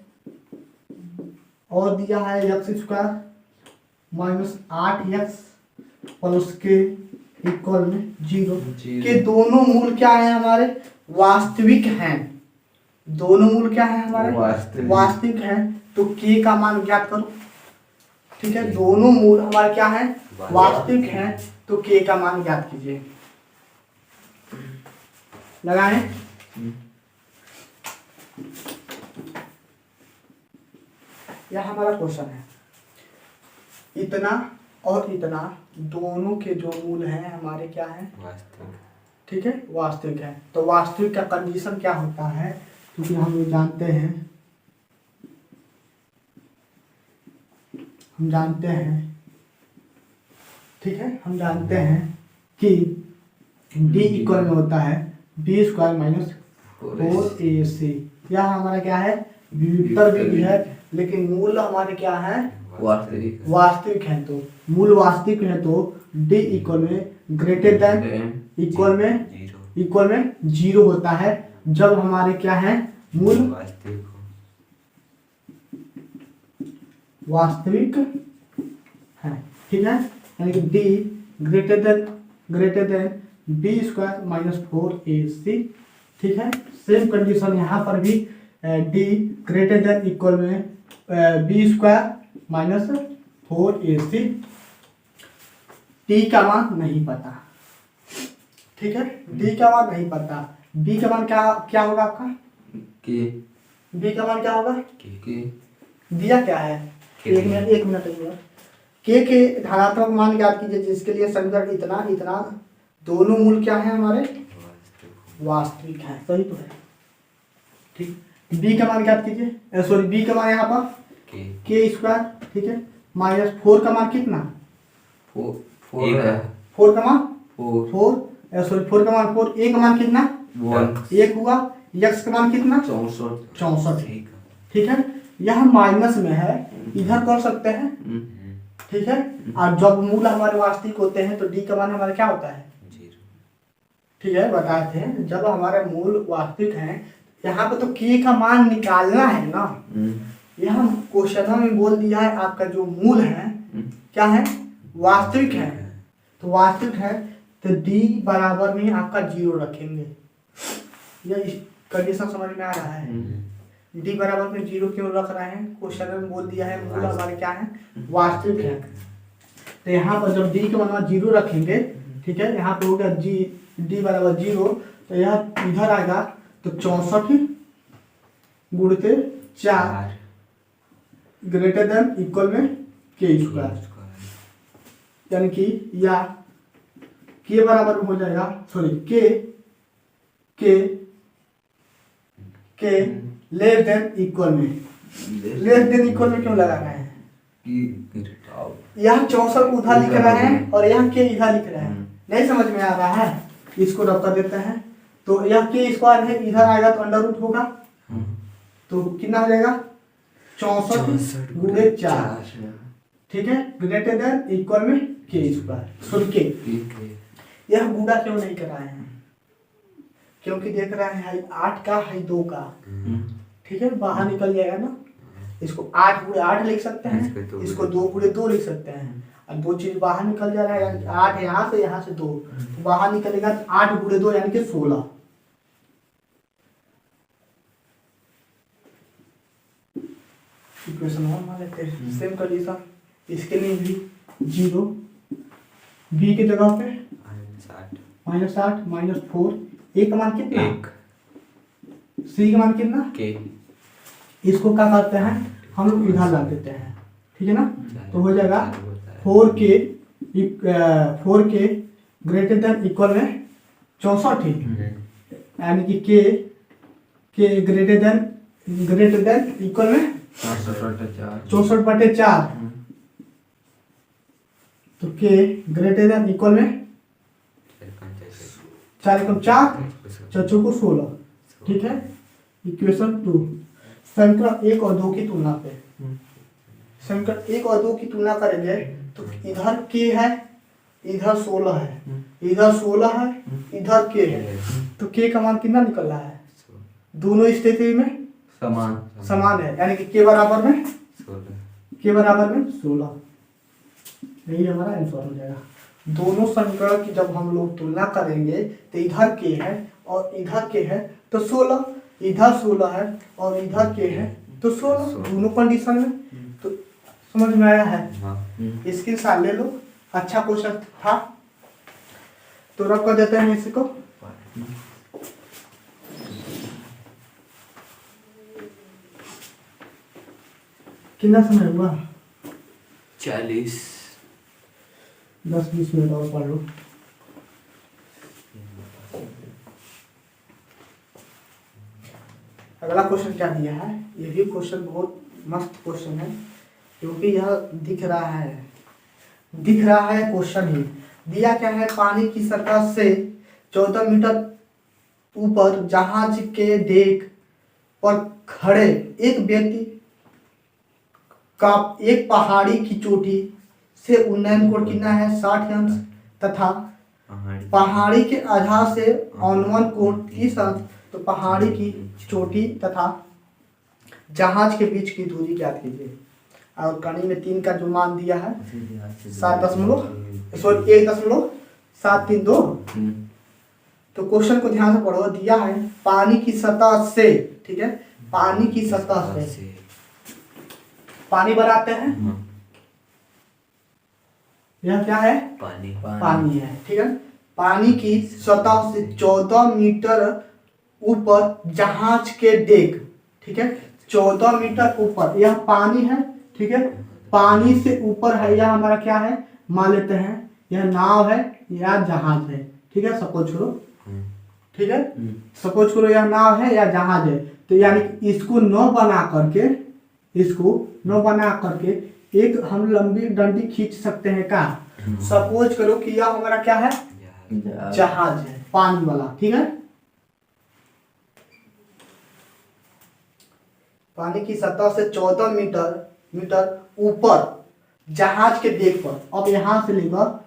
x² माइनस 8x प्लस के इक्वल में 0 के दोनों मूल क्या है हमारे, वास्तविक हैं। दोनों मूल क्या है हमारे, वास्तविक हैं। तो के का मान ज्ञात करो, ठीक है। दोनों मूल हमारे क्या है, वास्तविक हैं। तो के का मान ज्ञात कीजिए। लगाएं यह हमारा क्वेश्चन है। इतना और इतना दोनों के जो मूल हैं हमारे क्या है, वास्तविक। ठीक है, वास्तविक है। तो वास्तविक का कंडीशन क्या होता है, क्योंकि हम ये जानते हैं, ठीक है, हम जानते हैं कि d इक्वल में होता है बी स्क्वायर माइनस 4ac। यह हमारा क्या है, व्युत्तर विधि है, लेकिन मूल हमारे क्या है, वास्तविक है। तो मूल वास्तविक है तो d इक्वल में ग्रेटर देन इक्वल में 0 होता है जब हमारे क्या है, मूल वास्तविक है, ठीक है। यानी कि d greater than B square minus 4ac, ठीक है। सेम कंडीशन यहाँ पर भी d ग्रेटर देन इक्वल में B square minus 4ac। t का मान नहीं पता, ठीक है, d का मान नहीं पता। b का मान क्या होगा आपका, b का मान क्या होगा, दिया क्या है, एक मिनट के धनात्मक मान याद कीजिए, जिसके लिए समीकरण इतना इतना दोनों मूल क्या है हमारे, वास्तविक है, सही तो है, ठीक। b का मान याद कीजिए, सॉरी b का मान यहाँ पर के स्क्वायर, ठीक है, माइनस 4 का मान कितना, 4 का मान 4 का मान 4, a का मान कितना 1 हुआ, x का मान कितना 64, ठीक है। यह माइनस में है, इधर कर सकते हैं, ठीक है। और जब मूल हमारे वास्तविक होते हैं तो d का मान हमारा क्या होता है, ठीक है, बताते हैं। जब हमारे मूल वास्तविक हैं, यहाँ पे तो k का मान निकालना है ना, यहाँ क्वेश्चन में बोल दिया है आपका जो मूल है क्या है, वास्तविक है। तो वास्तविक है तो d बराबर में आपका 0 रखेंगे। यह कंडीशन समझ में आ रहा है, d बराबर में 0 क्यों रख रहे हैं, क्वेश्चन में बोल दिया है मूल हमारे क्या है, वास्तविक है। तो यहाँ पर जब d के मान 0 रखेंगे, ठीक है, यहाँ पे हो गया d बराबर 0, तो यह इधर आएगा तो 64 गुणित 4 ग्रेटर देन इक्वल में के स्क्वायर, यानी कि या के बराबर हो जाएगा, सॉरी के लेस देन इक्वल में, लेस देन इक्वल में क्यों लगा रहे हैं, यहाँ 64 को उधर लिख रहे हैं और यहाँ के इधर लिख रहे हैं, नहीं समझ में आ रहा है, इसको रब कर देते हैं। तो यह के स्क्वायर है, इधर आएगा तो अंडर रूट होगा, तो कितना हो जाएगा 64 गुणे 4, ठीक है, ग्रेटर देन इक्वल में के स्क्वायर, सॉरी के। यह गुणा क्यों नहीं कराए हैं, क्योंकि देख रहे हैं 8 का है 2 का, ठीक है, बाहर निकल जाएगा ना, इसको 8 गुणे 8 लिख सकते हैं, इसको 2 गुणे 2 लिख सकते हैं, और 2 चीज बाहर निकल जा रहा है, 8 यहाँ से 2 तो बाहर निकलेगा, 8 गुणे 2 यानी कि 16। इक्वेशन 1 मान लेते हैं, सेम कंडीशन, इसके लिए भी 0, b की जगह पे -8 -4, a का मान कितना, c का मान कितना, इसको क्या करते हैं हम लोग इधर ला देते हैं, ठीक है ना, तो हो जाएगा 4k ग्रेटर देन इक्वल में 64, यानी कि के ग्रेटर देन इक्वल में 64/4, तो के ग्रेटर देन इक्वल में 4 × 4 4 को 16, ठीक है। इक्वेशन 2 समीकरण 1 और 2 की तुलना पे, समीकरण 1 और 2 की तुलना करेंगे तो इधर के है, इधर 16 है, इधर 16 है, इधर के है, तो के का मान कितना निकल रहा है, दोनों स्थिति में समान है, यानी कि के बराबर में 16, यही हमारा आंसर हो जाएगा। दोनों समीकरण की जब हम लोग तुलना करेंगे तो इधर के है और इधर के है तो 16, इधर 16 है और इधर के है तो 16, दोनों कंडीशन में, तो समझ में आया है, इसके साथ ले लो, अच्छा क्वेश्चन था, तो रब कर देते हैं इसको। कितना समय हुआ? 40। 10-20 मिनट और पढ़ लो। अगला क्वेश्चन क्या दिया है? ये भी क्वेश्चन बहुत मस्त क्वेश्चन है, क्योंकि यह दिख रहा है क्वेश्चन ही। दिया क्या है? पानी की सतह से 14 मीटर ऊपर जहाज के डेक पर खड़े एक व्यक्ति का एक पहाड़ी की चोटी से उन्नयन कोण कितना है? 60 अंश तथा पहाड़ी के आधार से अवनमन कोण 30 अंश। तो पहाड़ी की चोटी तथा जहाज के बीच की दूरी ज्ञात कीजिए। और कड़ी में 3 का जो मान दिया है 1.732। तो क्वेश्चन को ध्यान से पढ़ो। दिया है पानी की सतह से, ठीक है, पानी की सतह से पानी बनाते हैं, यह क्या है? पानी है, ठीक है। पानी की सतह से 14 मीटर ऊपर जहाज के डेक, ठीक है, 14 मीटर ऊपर यह पानी है, ठीक है। पानी से ऊपर है यह हमारा क्या है? मान लेते हैं यह नाव है या जहाज है, ठीक है। सपोज करो, ठीक है, सपोज करो यह नाव है या जहाज है। तो यानी इसको न बना करके एक हम लंबी डंडी खींच सकते हैं का? सपोज करो कि यह हमारा क्या है? जहाज है, पानी वाला, ठीक है। पानी की सतह से 14 मीटर ऊपर जहाज के डेक पर। अब यहाँ से लेकर,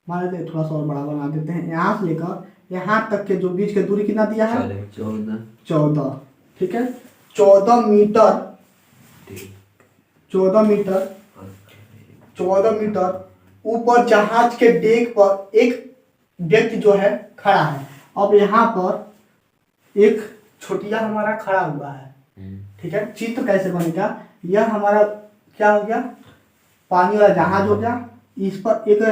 मान लेते हैं थोड़ा सा और बड़ा बना देते हैं, यहाँ से लेकर यहाँ तक के जो बीच की दूरी कितना दिया है? 14, ठीक है। 14 मीटर ऊपर जहाज के डेक पर एक व्यक्ति जो है खड़ा है। अब यहाँ पर एक छोटिया हमारा खड़ा हुआ है, ठीक है। चित्र कैसे बनेगा? यह हमारा क्या हो गया? पानी वाला जहाज हो गया। इस पर एक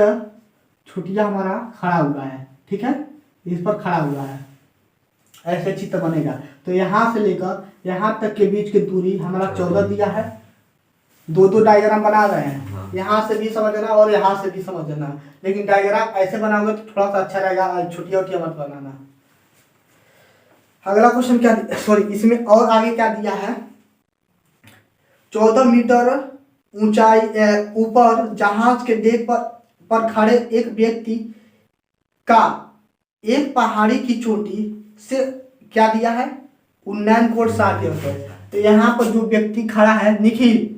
छोटिया हमारा खड़ा हुआ है, ठीक है, इस पर खड़ा हुआ है, ऐसे चित्र बनेगा। तो यहाँ से लेकर यहाँ तक के बीच की दूरी हमारा 14 दिया है। दो डायग्राम बना रहे हैं, यहाँ से भी समझना और यहाँ से भी समझना, लेकिन डायग्राम ऐसे बनाओगे तो थोड़ा सा अच्छा रहेगा, छोटिया मत बनाना। अगला क्वेश्चन क्या, सॉरी, इसमें और आगे क्या दिया है? 14 मीटर ऊंचाई ऊपर जहाज के डेक पर खड़े एक व्यक्ति का एक पहाड़ी की चोटी से क्या दिया है? उन्नयन कोण 60 अंश। तो यहाँ पर जो व्यक्ति खड़ा है निखिल,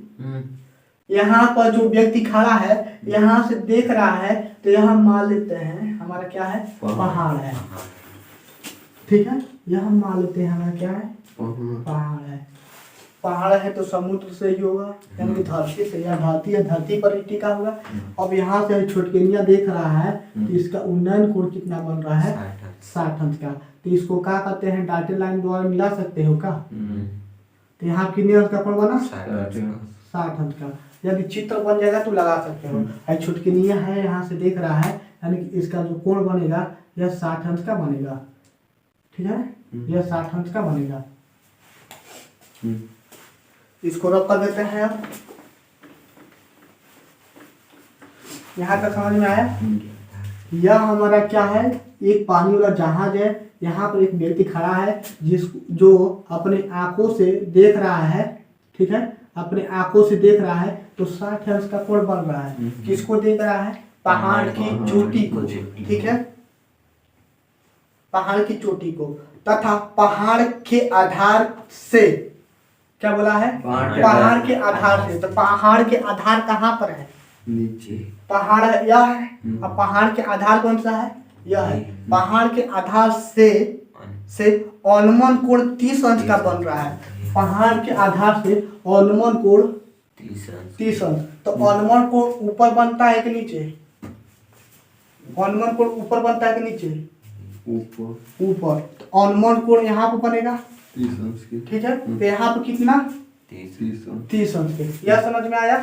यहाँ पर जो व्यक्ति खड़ा है यहाँ से देख रहा है, तो यहाँ मान लेते हैं हमारा क्या है? पहाड़ है, ठीक है। यह हम मान लेते हैं हमारा क्या है? पहाड़ है। पहाड़ है तो समुद्र से ही होगा, यानी कि धरती से, या धरती पर ही टिका होगा। अब यहाँ से छोटकेनिया देख रहा है, तो इसका उन्नयन कोण कितना बन रहा है? 60 अंश का। तो इसको क्या कहते हैं? डॉटेड लाइन द्वारा मिला सकते हो का? तो यहाँ कितने अंश का कोण बना? 60 अंश का। यदि चित्र बन जाएगा तो लगा सकते हो। छोटकेनिया है, यहाँ से देख रहा है, यानी कि इसका जो कोण बनेगा यह 60 अंश का बनेगा, ठीक है, यह 60 अंश का बनेगा। इसको रब कर देते हैं। अब यहाँ तक समझ में आया? यह हमारा क्या है? एक पानी वाला जहाज है। यहाँ पर एक व्यक्ति खड़ा है जो अपने आंखों से देख रहा है, ठीक है, अपने आंखों से देख रहा है। तो 60 अंश का कोण बन रहा है। किसको देख रहा है? पहाड़ की चोटी को, ठीक है, पहाड़ की चोटी को, तथा पहाड़ के आधार से, क्या बोला है? पहाड़ के आधार से। तो पहाड़ के आधार कहाँ पर है? नीचे। पहाड़ यह है, अब पहाड़ के आधार कौन सा है? यह है। पहाड़ के आधार से अनुमान कोण 30 अंश का बन रहा है। पहाड़ के आधार से अनुमान कोण 30 अंश। तो अनुमान कोण ऊपर बनता है कि नीचे? अनुमान कोण ऊपर बनता है कि नीचे? ऊपर। तो अनुमान कोण यहाँ पर बनेगा 30 अंश के, ठीक है। तो यहाँ पर कितना? 30 अंश के। यह समझ में आया?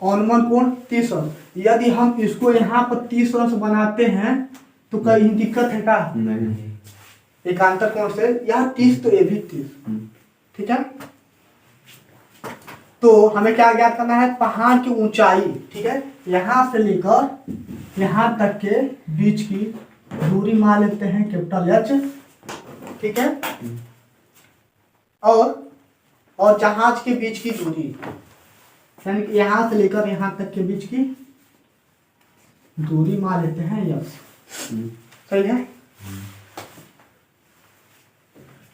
अनुमान कोण 30 अंश। यदि हम इसको यहाँ पर 30 अंश बनाते हैं तो कहीं दिक्कत है का? नहीं। एकांतर कोण से यह 30 तो ये भी 30, ठीक है। तो हमें क्या ज्ञात करना है, पहाड़ की ऊंचाई, ठीक है, यहाँ से लेकर यहाँ तक के बीच की दूरी मान लेते हैं कैपिटल एच, ठीक है, और जहाज के बीच की दूरी, यानी कि यहाँ से लेकर यहाँ तक के बीच की दूरी मान लेते हैं यक्स। सही है,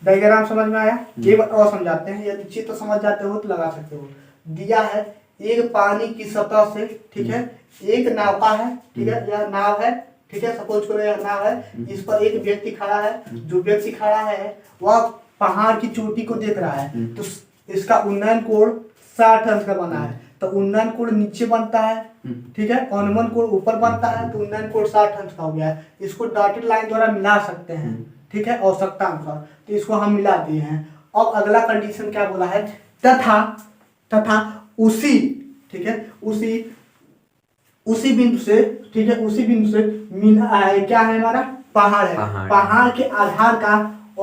डायग्राम समझ में आया? एक बार और समझाते हैं, यदि चित्र समझ जाते हो तो लगा सकते हो। दिया है एक पानी की सतह से, ठीक है, एक नाव का है, ठीक है, यह नाव है, ठीक है, सपोज करो यह नाव है, इस पर एक व्यक्ति खड़ा है, जो व्यक्ति खड़ा है वह पहाड़ की चोटी को देख रहा है, तो इसका उन्नयन कोण 60 अंश का बना है, तो उन्नयन कोण नीचे बनता है, ठीक है, अनुमान कोण ऊपर बनता है, तो उन्नयन कोण 60 अंश का हो गया है। इसको डॉटेड लाइन द्वारा मिला सकते हैं, ठीक है, आवश्यकता अनुसार, तो इसको हम मिला दिए हैं। अब अगला कंडीशन क्या बोला है, तथा उसी, ठीक है, उसी बिंदु से, ठीक है, उसी बिंदु से क्या है हमारा, पहाड़ है, पहाड़ के आधार का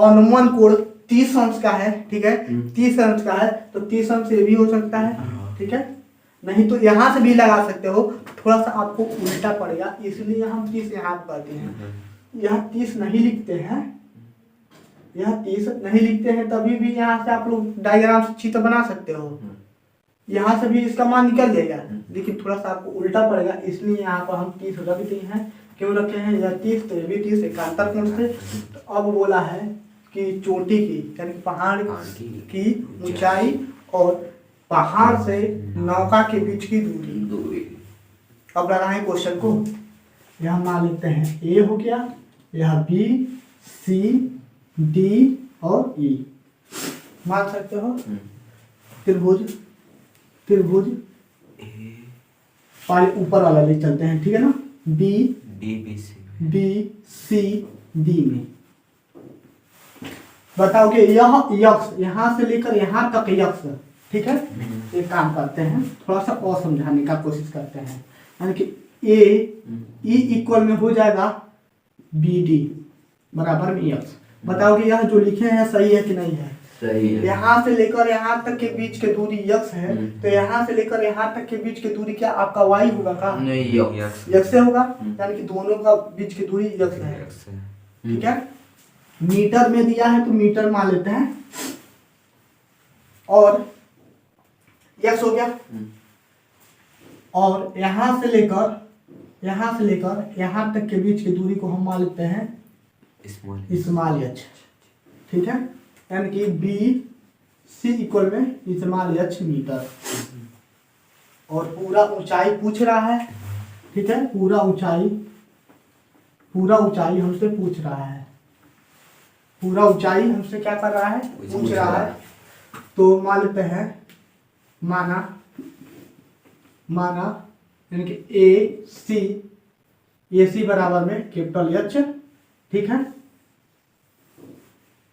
अनुमान कोण 30 अंश का है, ठीक है, 30 अंश का है, तो 30 अंश ये भी हो सकता है, ठीक है, नहीं तो यहाँ से भी लगा सकते हो, थोड़ा सा आपको उल्टा पड़ेगा, इसलिए हम 30 यहाँ करते हैं, यह 30 नहीं लिखते हैं, यह 30 नहीं लिखते हैं, तभी भी यहाँ से आप लोग डायग्राम से चित्र बना सकते हो, यहाँ से भी इसका मान निकल जाएगा, लेकिन थोड़ा सा आपको उल्टा पड़ेगा, इसलिए यहाँ पर हम 30 रख दिए हैं। क्यों रखे हैं, यह 30 तो ये भी 30 एकांतर कोण से। तो अब बोला है कि चोटी की, यानी पहाड़ की ऊंचाई और पहाड़ से नौका के बीच की दूरी। अब लगाएं क्वेश्चन को, यहाँ मान लेते हैं ए हो गया, यह बी, सी, डी और ई मान सकते हो। त्रिभुज पहले ऊपर वाला ले चलते हैं, ठीक है ना, बी सी डी में बताओगे यह यक्स यहाँ से लेकर यहाँ तक यक्स, ठीक है, एक काम करते हैं, थोड़ा सा और समझाने का कोशिश करते हैं, यानी कि ए ई इक्वल में हो जाएगा बी डी बराबर में यक्स। बताओगे यह जो लिखे हैं सही है कि नहीं है? सही है। यहाँ से लेकर यहाँ तक के बीच के दूरी यक्स है, तो यहाँ से लेकर यहाँ तक के बीच की दूरी क्या आपका वाई होगा का? नहीं, यक्स से होगा, यानी कि दोनों का बीच की दूरी यक्स है, ठीक है। मीटर में दिया है तो मीटर मान लेते हैं, और यक्स हो गया, और यहाँ से लेकर यहाँ तक के बीच की दूरी को हम मान लेते हैं स्मॉल एच, ठीक है, यानी कि बी सी इक्वल में स्मॉल एच मीटर। और पूरा ऊंचाई पूछ रहा है, ठीक है, पूरा ऊंचाई हमसे पूछ रहा है, पूरा ऊंचाई हमसे क्या कर रहा है, पूछ रहा है। तो मान लेते हैं, माना यानी कि ए सी बराबर में कैपिटल एच, ठीक है,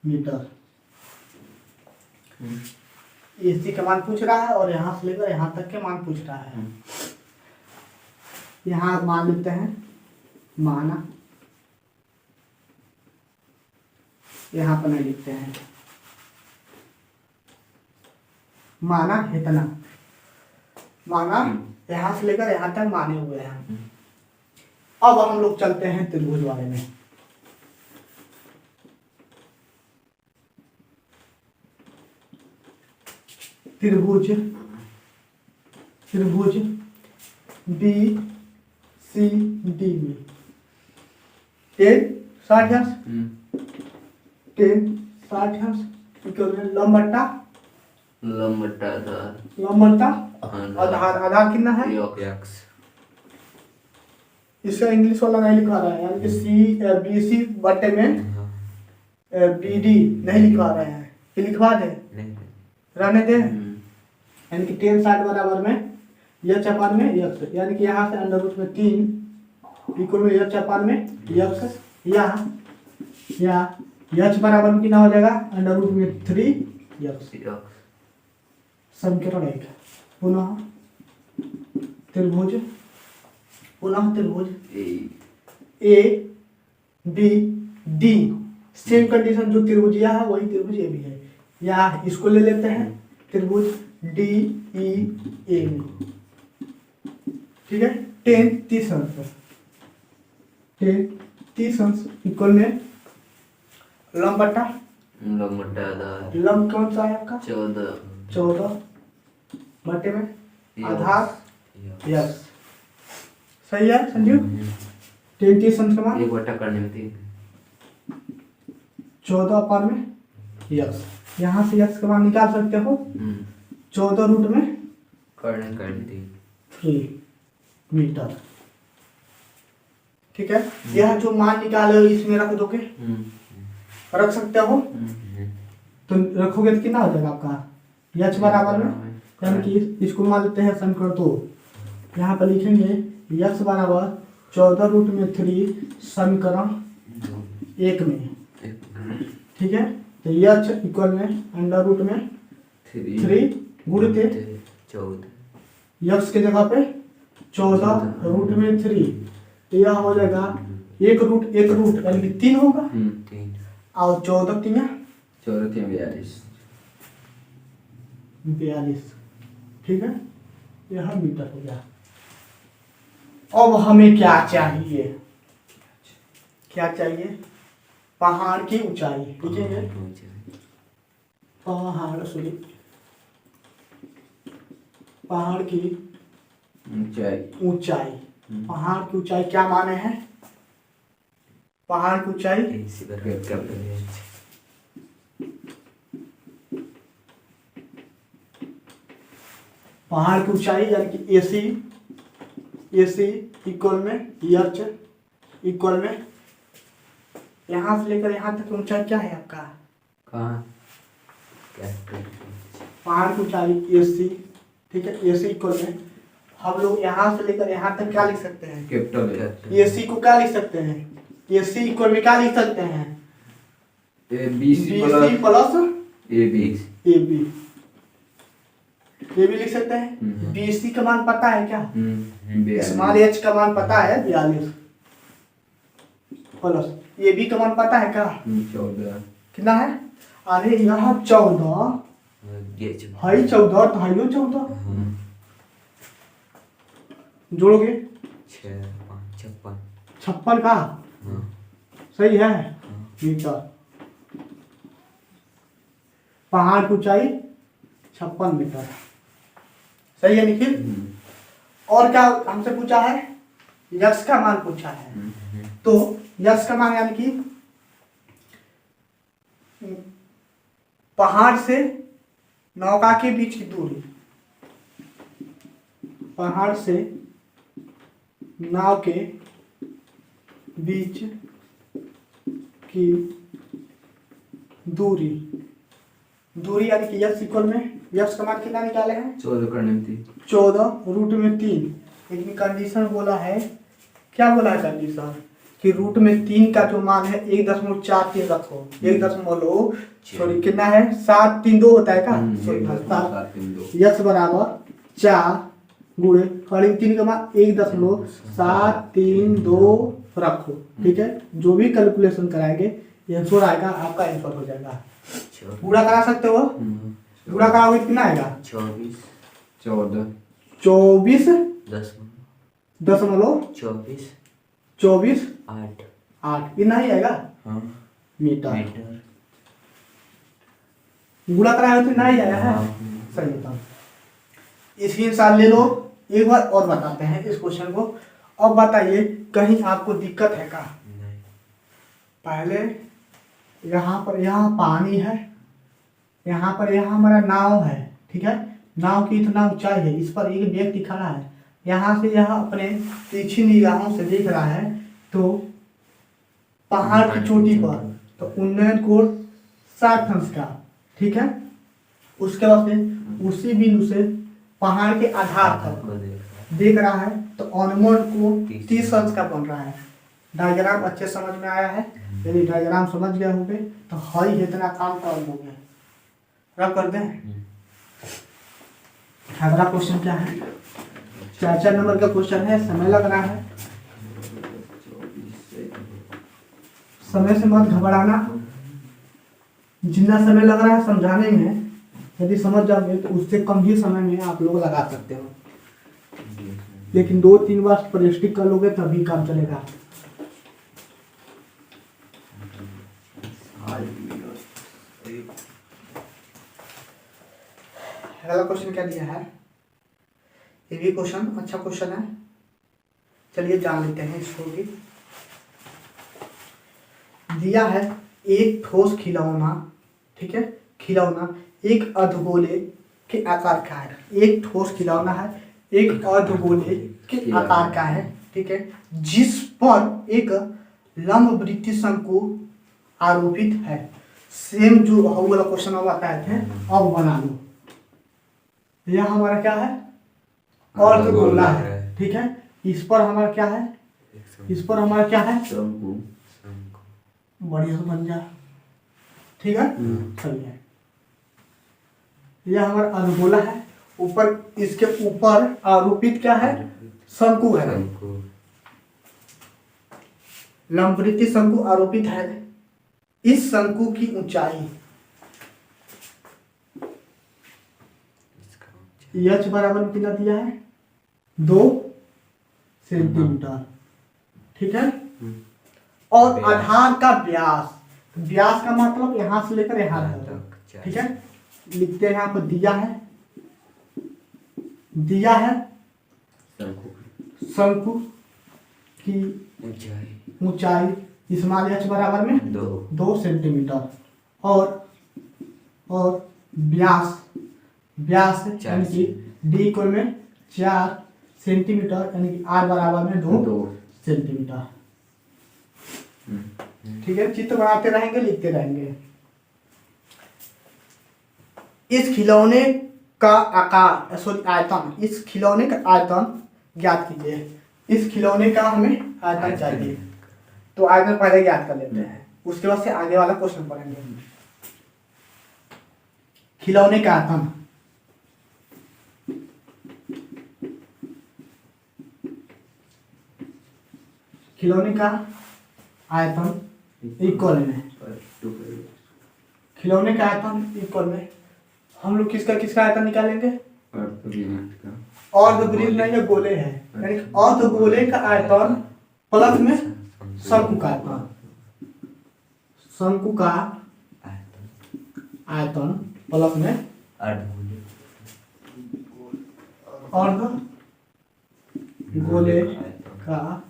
मीटर। ए सी का मान पूछ रहा है और यहाँ से लेकर यहाँ तक के मान पूछ रहा है। यहाँ मान लेते हैं, यहाँ पर नहीं लिखते हैं, यहाँ से लेकर यहाँ तक माने हुए हैं। अब हम लोग चलते हैं त्रिभुज वाले में। त्रिभुज बी सी डी में 10 60 अंश लंबटा आधार कितना है, इसका इंग्लिश वाला नहीं लिखा रहा है, यानी कि बी सी बटे में बी डी नहीं लिखवा रहे हैं, ये लिखवा दे रहने दे, यानी कि 10 60 बराबर में यक्स अपान में यक्स, यानी कि यहाँ से अंडर रूट में 3 इक्वल में यक्स अपान में यक्स, या यक्स बराबर में कितना हो जाएगा, अंडर रूट में 3 यक्स। समीकरण 1। पुनः त्रिभुज A B D, same condition जो त्रिभुज यह है वही त्रिभुज ये भी है, या इसको ले लेते हैं त्रिभुज डी ई ए में, ठीक है। 10 30 अंश, 10 30 अंश इक्वल में लंब बटा आधार लंब कौन सा है आपका 14 बटे में आधार यस, सही है संजीव। 10 30 अंश का मान एक बटा करने में 3 14 अपान में यस, यहाँ से यस का मान निकाल सकते हो 14 रूट में करने 3 मीटर, ठीक है। यह जो मान निकाले इसमें रख दोगे, रख सकते हो, तो रखोगे तो कितना हो जाएगा आपका यच बराबर में, यानी कि इसको मान लेते हैं समीकरण 2, यहाँ पर लिखेंगे यक्स बराबर 14 रूट में 3 समीकरण 1 में, ठीक है। तो यच इक्वल में अंडर रूट में 3 गुणित 14 यक्स के जगह पे 14 रूट में 3, तो यह हो जाएगा एक रूट यानी कि 3 होगा, 3 और 14 3 42, ठीक है। यह मीटर हो गया। अब हमें क्या चाहिए, क्या चाहिए, पहाड़ की ऊंचाई, लिखेंगे पहाड़ की ऊंचाई, पहाड़ की ऊंचाई क्या माने हैं, पहाड़ की ऊंचाई पहाड़ की ऊंचाई यानी कि AC इक्वल में यच इक्वल में यहाँ से लेकर यहाँ तक ऊंचाई क्या है आपका, पहाड़ की ऊंचाई AC, ठीक है। AC इक्वल में हम लोग यहाँ से लेकर यहाँ तक क्या लिख सकते हैं, कैपिटल AC को क्या लिख सकते हैं, AC इक्वल में क्या लिख सकते हैं, BC प्लस AB लिख सकते हैं। BC का मान पता है क्या, स्मॉल h का मान पता है 42 प्लस AB का मान पता है क्या 14 कितना है, अरे यहाँ 14 है, 14 तो है 14 जोड़ोगे 56 का सही है मीटर, पहाड़ की ऊंचाई 56 मीटर, सही है निखिल। और क्या हमसे पूछा है, यक्स का मान पूछा है, तो यक्स का मान यानी कि पहाड़ से नौका के बीच की दूरी, पहाड़ से नाव के बीच की दूरी यानी कि यक्स इक्वल में यक्स का मान कितना निकाले हैं 14 रूट में 3, लेकिन कंडीशन बोला है, क्या बोला है कंडीशन कि रूट में 3 का जो मान है 1.43 रखो, 1 कितना है 732 होता है का, यक्स बराबर 4 गुणे करीब 3 का मान 1.732 रखो, ठीक है। जो भी कैलकुलेशन कराएंगे ये आंसर आएगा, आपका आंसर हो जाएगा। पूरा करा सकते हो, पूरा कराओगे कितना आएगा 24 8 इतना ही आएगा मीटर, गुणा कराएगा तो इतना ही आया है, सही बताओ। इसकी इंसान ले लो। एक बार और बताते हैं इस क्वेश्चन को। अब बताइए कहीं आपको दिक्कत है क्या, पहले यहाँ पानी है, यहाँ हमारा नाव है, ठीक है। नाव की इतना ऊंचाई है, इस पर एक व्यक्ति खड़ा है, यहाँ से यह अपने तीखी निगाहों से देख रहा है, तो पहाड़ की चोटी पर तो उन्नयन कोण 60 अंश का, ठीक है। उसके बाद से उसी बिंदु से पहाड़ के आधार तक देख रहा है, तो अनुमान कोण 30 अंश का बन रहा है। डायग्राम अच्छे समझ में आया है, यदि डायग्राम समझ गए होंगे तो हई इतना काम कर लोगे। रब कर दें। अगला क्वेश्चन क्या है, 4 नंबर का क्वेश्चन है। समय लग रहा है, समय से मत घबराना, जितना समय लग रहा है समझाने में यदि समझ जाओगे तो उससे कम ही समय में आप लोग लगा सकते हो, लेकिन 2-3 बार प्रैक्टिस कर लोगे तभी काम चलेगा। अगला क्वेश्चन क्या दिया है, ये भी क्वेश्चन अच्छा क्वेश्चन है, चलिए जान लेते हैं इसको भी। दिया है एक ठोस खिलौना, ठीक है, खिलौना एक अर्धगोले के आकार का है। एक ठोस खिलौना है, एक अर्धगोले के आकार का है, ठीक है, जिस पर एक लंबवृत्तीय शंकु आरोपित है। सेम जो वाला क्वेश्चन अब बताए थे, अब बना लो। यह हमारा क्या है, अर्धगोला है, ठीक है, इस पर हमारा क्या है, इस पर हमारा क्या है, बढ़िया से बन जा, ठीक है। चलिए यह हमारा अर्धगोला है, ऊपर इसके ऊपर आरोपित क्या है, शंकु है, लंबवृत्तीय शंकु आरोपित है। इस शंकु की ऊंचाई h बराबर कितना दिया है, 2 सेंटीमीटर, ठीक है। और आधार का व्यास, व्यास का मतलब यहां से लेकर यहां तक, ठीक है। लिखते हैं यहाँ पर दिया है, दिया है शंकु की ऊंचाई स्मॉल h बराबर में 2 सेंटीमीटर और व्यास यानी कि d इक्वल में 4 सेंटीमीटर यानी कि r बराबर में 2 सेंटीमीटर, ठीक है। चित्र बनाते रहेंगे, लिखते रहेंगे। इस खिलौने का आकार सॉरी आयतन, इस खिलौने का आयतन ज्ञात कीजिए। इस खिलौने का हमें आयतन चाहिए, तो आयतन पहले ज्ञात कर लेते हैं, उसके बाद से आगे वाला क्वेश्चन पढ़ेंगे। खिलौने का आयतन, खिलौने का आयतन इक्वल में, खिलौने का आयतन इक्वल में हम लोग किसका आयतन निकालेंगे, अर्धवृत्त नहीं है, गोले है, यानी अर्धगोले का आयतन प्लस में शंकु का आयतन, शंकु का आयतन प्लस में अर्धगोले का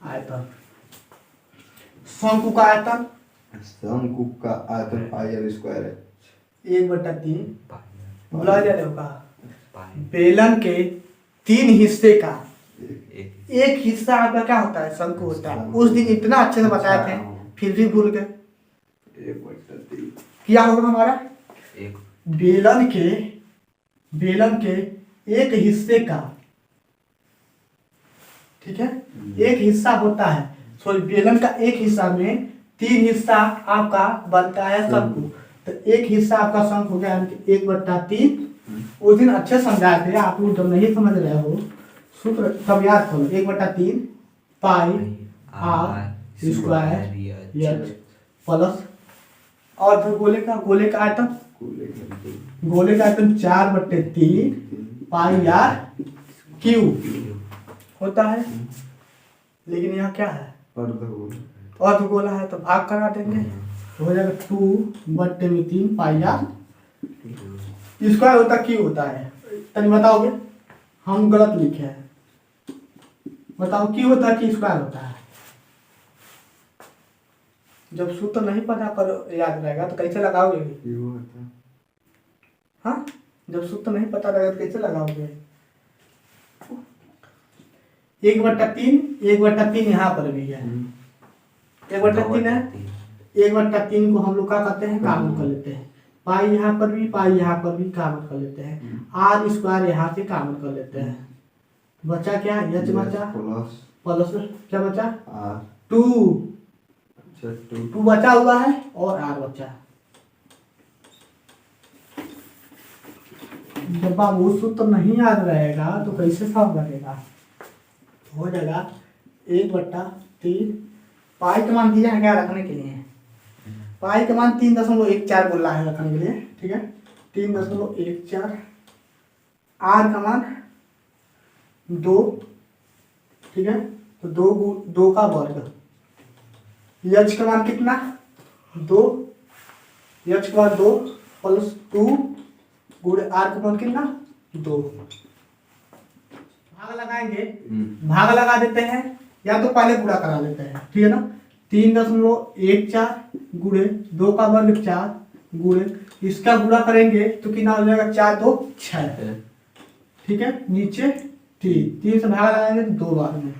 आयतन। शंकु का आयतन, शंकु का आयतन पाई r स्क्वायर है, 1/3 बुला जाने होगा। बेलन के 3 हिस्से का एक हिस्सा आपका क्या होता है, शंकु होता है। उस दिन इतना अच्छे से बताए थे, फिर भी भूल गए। 1/3 क्या होगा हमारा, बेलन के एक हिस्से का, ठीक है, एक हिस्सा होता है। सॉरी, बेलन का एक हिस्सा में 3 हिस्सा आपका बनता है शंकु, तो एक हिस्सा आपका शंकु हो गया 1/3। उस दिन अच्छे समझाए थे, आप लोग जब नहीं समझ रहे हो सूत्र तब याद करो। 1/3 पाई r स्क्वायर h प्लस और गोले का आयतन, गोले का आयतन 4/3 पाई r क्यूब होता है। लेकिन यहाँ क्या है, अर्धगोला है, तो भाग करा देंगे तो हो जाएगा 2/3 पाई r स्क्वायर होता क्यूब होता है। तनी बताओगे, हम गलत लिखे हैं, बताओ क्यों होता है कि स्क्वायर होता है। जब सूत्र नहीं पता करो याद रहेगा तो कैसे लगाओगे, हाँ, जब सूत्र नहीं पता रहेगा तो कैसे लगाओगे। 1/3 यहाँ पर भी है, 1/3 है, 1/3 को हम लोग क्या करते हैं, कामन कर लेते हैं। पाई यहाँ पर भी, पाई यहाँ पर भी कामन कर लेते हैं। आर स्क्वायर यहाँ से कामन कर लेते हैं। बचा क्या, एच बचा प्लस क्या बचा, 2 बचा हुआ है और आर बचा। जब आप वो सूत्र नहीं याद रहेगा तो कैसे सॉल्व करेगा, हो जाएगा 1/3। पाई का मान दिया है क्या रखने के लिए, पाई का मान 3.14 बोल रहा है रखने के लिए, ठीक है। 3.14 आर का मान 2, ठीक है, तो 2 का वर्ग, एच का मान कितना 2, एच का मान 2 प्लस 2 गुणे आर का मान कितना 2। भाग लगाएंगे, भाग लगा देते हैं या तो पहले गुणा करा लेते हैं, ठीक है ना। 3.14 गुणे 2 का वर्ग 4 गुणे इसका गुणा करेंगे तो कितना हो जाएगा 4 2 6, ठीक है, नीचे 3 से भाग लगाएंगे तो 2 बार में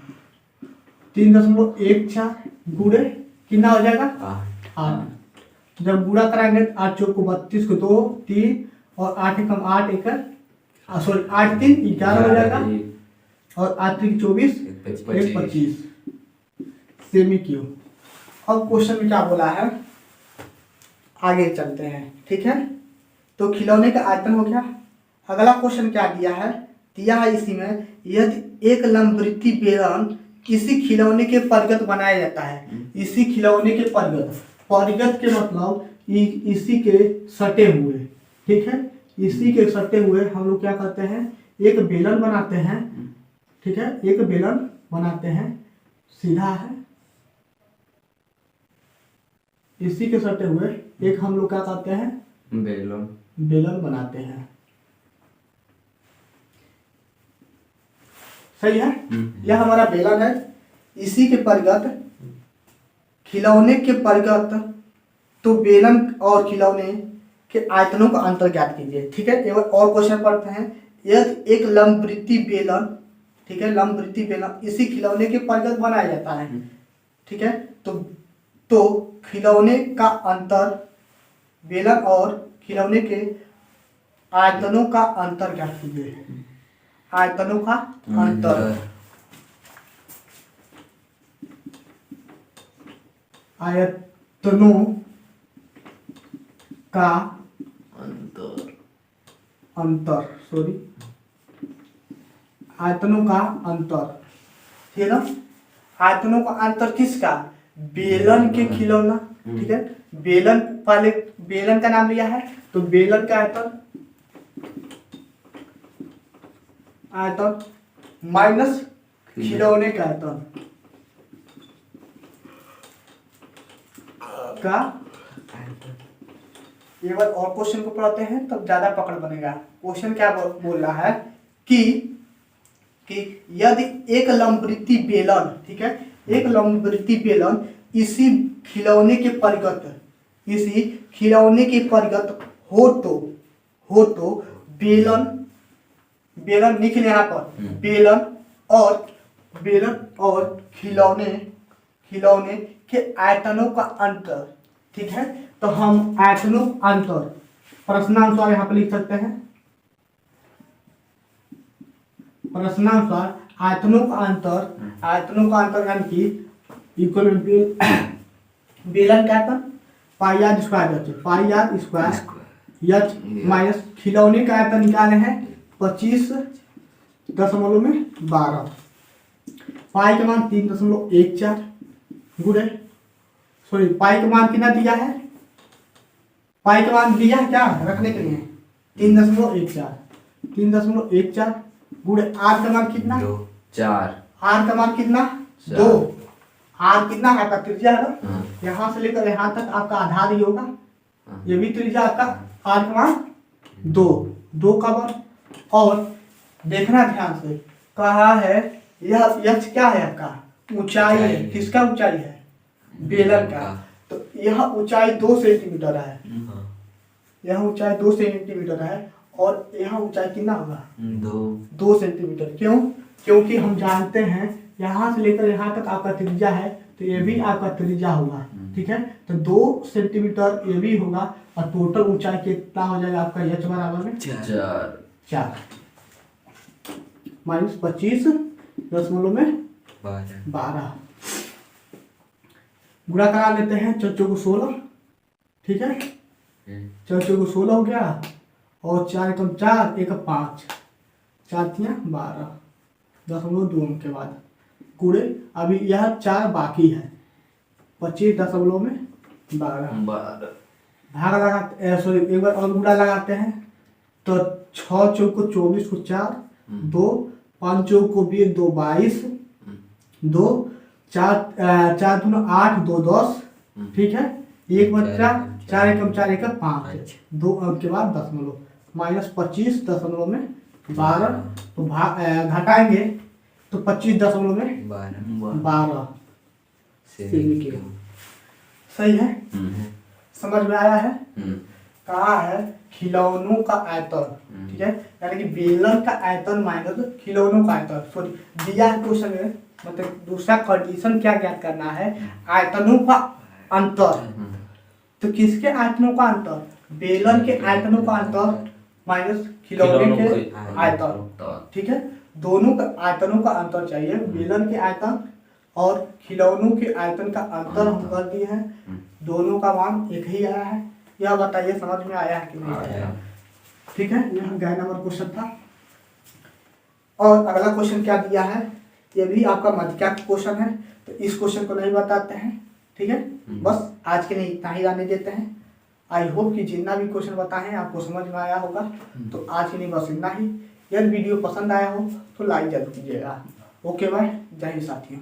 3.14 गुणे कितना हो जाएगा 8। जब गुणा कराएंगे 8 चौक को 32 को 2 3 और 8 कम 8 1 सॉरी 8 3 11 हो जाएगा और 8 3 24 1 25 सेमी क्यू। अब क्वेश्चन में क्या बोला है, आगे चलते हैं, ठीक है। तो खिलौने का आयतन हो गया। अगला क्वेश्चन क्या दिया है इसी में, यदि एक लंबवृत्तीय बेलन किसी खिलौने के परिगत बनाया जाता है, इसी खिलौने के परिगत के मतलब इसी के सटे हुए, ठीक है, इसी के सटे हुए हम लोग क्या करते हैं, एक बेलन बनाते हैं, ठीक है, एक बेलन बनाते हैं, सीधा है, इसी के सटे हुए एक हम लोग क्या करते हैं, बेलन बनाते हैं, सही है। यह हमारा बेलन है, इसी के परिगत खिलौने के परिगत, तो बेलन और खिलौने के आयतनों का अंतर ज्ञात कीजिए, ठीक है। एवं और क्वेश्चन पढ़ते हैं, यदि एक लंबवृत्तीय बेलन, ठीक है, लंबवृत्तीय बेलन इसी खिलौने के परिगत बनाया जाता है, ठीक है, तो खिलौने का अंतर, बेलन और खिलौने के आयतनों का अंतर ज्ञात कीजिए, आयतनों का अंतर, आयतनों का अंतर सॉरी आयतनों का अंतर, ठीक है ना। आयतनों का अंतर किसका, बेलन के खिलौना, ठीक है, बेलन पहले बेलन का नाम लिया है तो बेलन का आयतन माइनस खिलौने का आयतन का। एक बार और क्वेश्चन को पढ़ते हैं तब ज्यादा पकड़ बनेगा। क्वेश्चन क्या बोल रहा है कि यदि एक लंबवृत्तीय बेलन, ठीक है, एक लंबवृत्तीय बेलन इसी खिलौने के परिगत हो तो बेलन लिखे यहाँ पर, बेलन और खिलौने के आयतनों का अंतर, ठीक है। तो हम आयतनों अंतर प्रश्नानुसार यहाँ पर लिख सकते हैं, प्रश्नानुसार आयतनों का अंतर यानी कि इक्वल बेलन का आयतन पाई आर स्क्वायर एच माइनस खिलौने का आयतन निकाले हैं 25.12, पाई का मान 3.14 गुणे सॉरी पाई का मान कितना दिया है, पाई का मान दिया है क्या रखने के लिए 3.14 गुणे आर का मान कितना 4, आर का मान कितना 2, आर कितना आपका त्रिज्या है ना, यहाँ से लेकर यहाँ तक आपका आधार ही होगा, ये भी त्रिज्या आपका, आर का मान 2 का मान। और देखना ध्यान से, कहा है यह एच क्या है आपका ऊंचाई है, किसका ऊंचाई है बेलन का, तो यह ऊंचाई 2 सेंटीमीटर है, यह ऊंचाई 2 सेंटीमीटर है और यह ऊंचाई कितना होगा 2 सेंटीमीटर। क्यों, क्योंकि हम जानते हैं यहाँ से लेकर यहाँ तक आपका त्रिज्या है तो ये भी आपका त्रिज्या होगा, ठीक है, तो 2 सेंटीमीटर ये भी होगा और टोटल ऊंचाई कितना हो जाएगा आपका एच बराबर में 4 माइनस 25.12 गुणा करा लेते हैं, 4 को 16, ठीक है, 4 को 16 हो गया और 4 कम 4 1 5 4 12.2 के बाद गुणे, अभी यह 4 बाकी है 25.12 भाग लगाते सॉरी एक बार और गुणा लगाते हैं तो 6 चौक को 24 को 4 2 5 चौक को 20 2 22 2 4 दूना 8 2 10 ठीक है, एक बच्चा 4 एकम 4 एकम 5 2 अंक के बाद दशमलव -25 दशमलव में 12 तो घटाएंगे तो 25 दशमलव में 12 सही है, समझ में आया है। कहा है खिलौनों का आयतन, ठीक है, यानी कि बेलन का आयतन माइनस खिलौनों का आयतन। सॉरी दिया क्वेश्चन में मतलब दूसरा कंडीशन क्या ज्ञात करना है, आयतनों का अंतर। तो किसके आयतनों का अंतर, बेलन के आयतनों का अंतर माइनस खिलौने के आयतन, ठीक है, दोनों का आयतनों का अंतर चाहिए। बेलन के आयतन और खिलौनों के आयतन का अंतर हम कर दिए हैं, दोनों का मान एक ही आया है। यह बताइए समझ में आया है कि नहीं आया, ठीक है। यह गैर नंबर क्वेश्चन था। और अगला क्वेश्चन क्या दिया है, ये भी आपका मध्य का क्वेश्चन है, तो इस क्वेश्चन को नहीं बताते हैं, ठीक है। बस आज के लिए इतना ही रहने देते हैं। आई होप कि जितना भी क्वेश्चन बताए आपको समझ में आया होगा। तो आज के लिए बस इतना ही। यदि वीडियो पसंद आया हो तो लाइक जरूर कीजिएगा। ओके बाय, जय हिंद साथियों।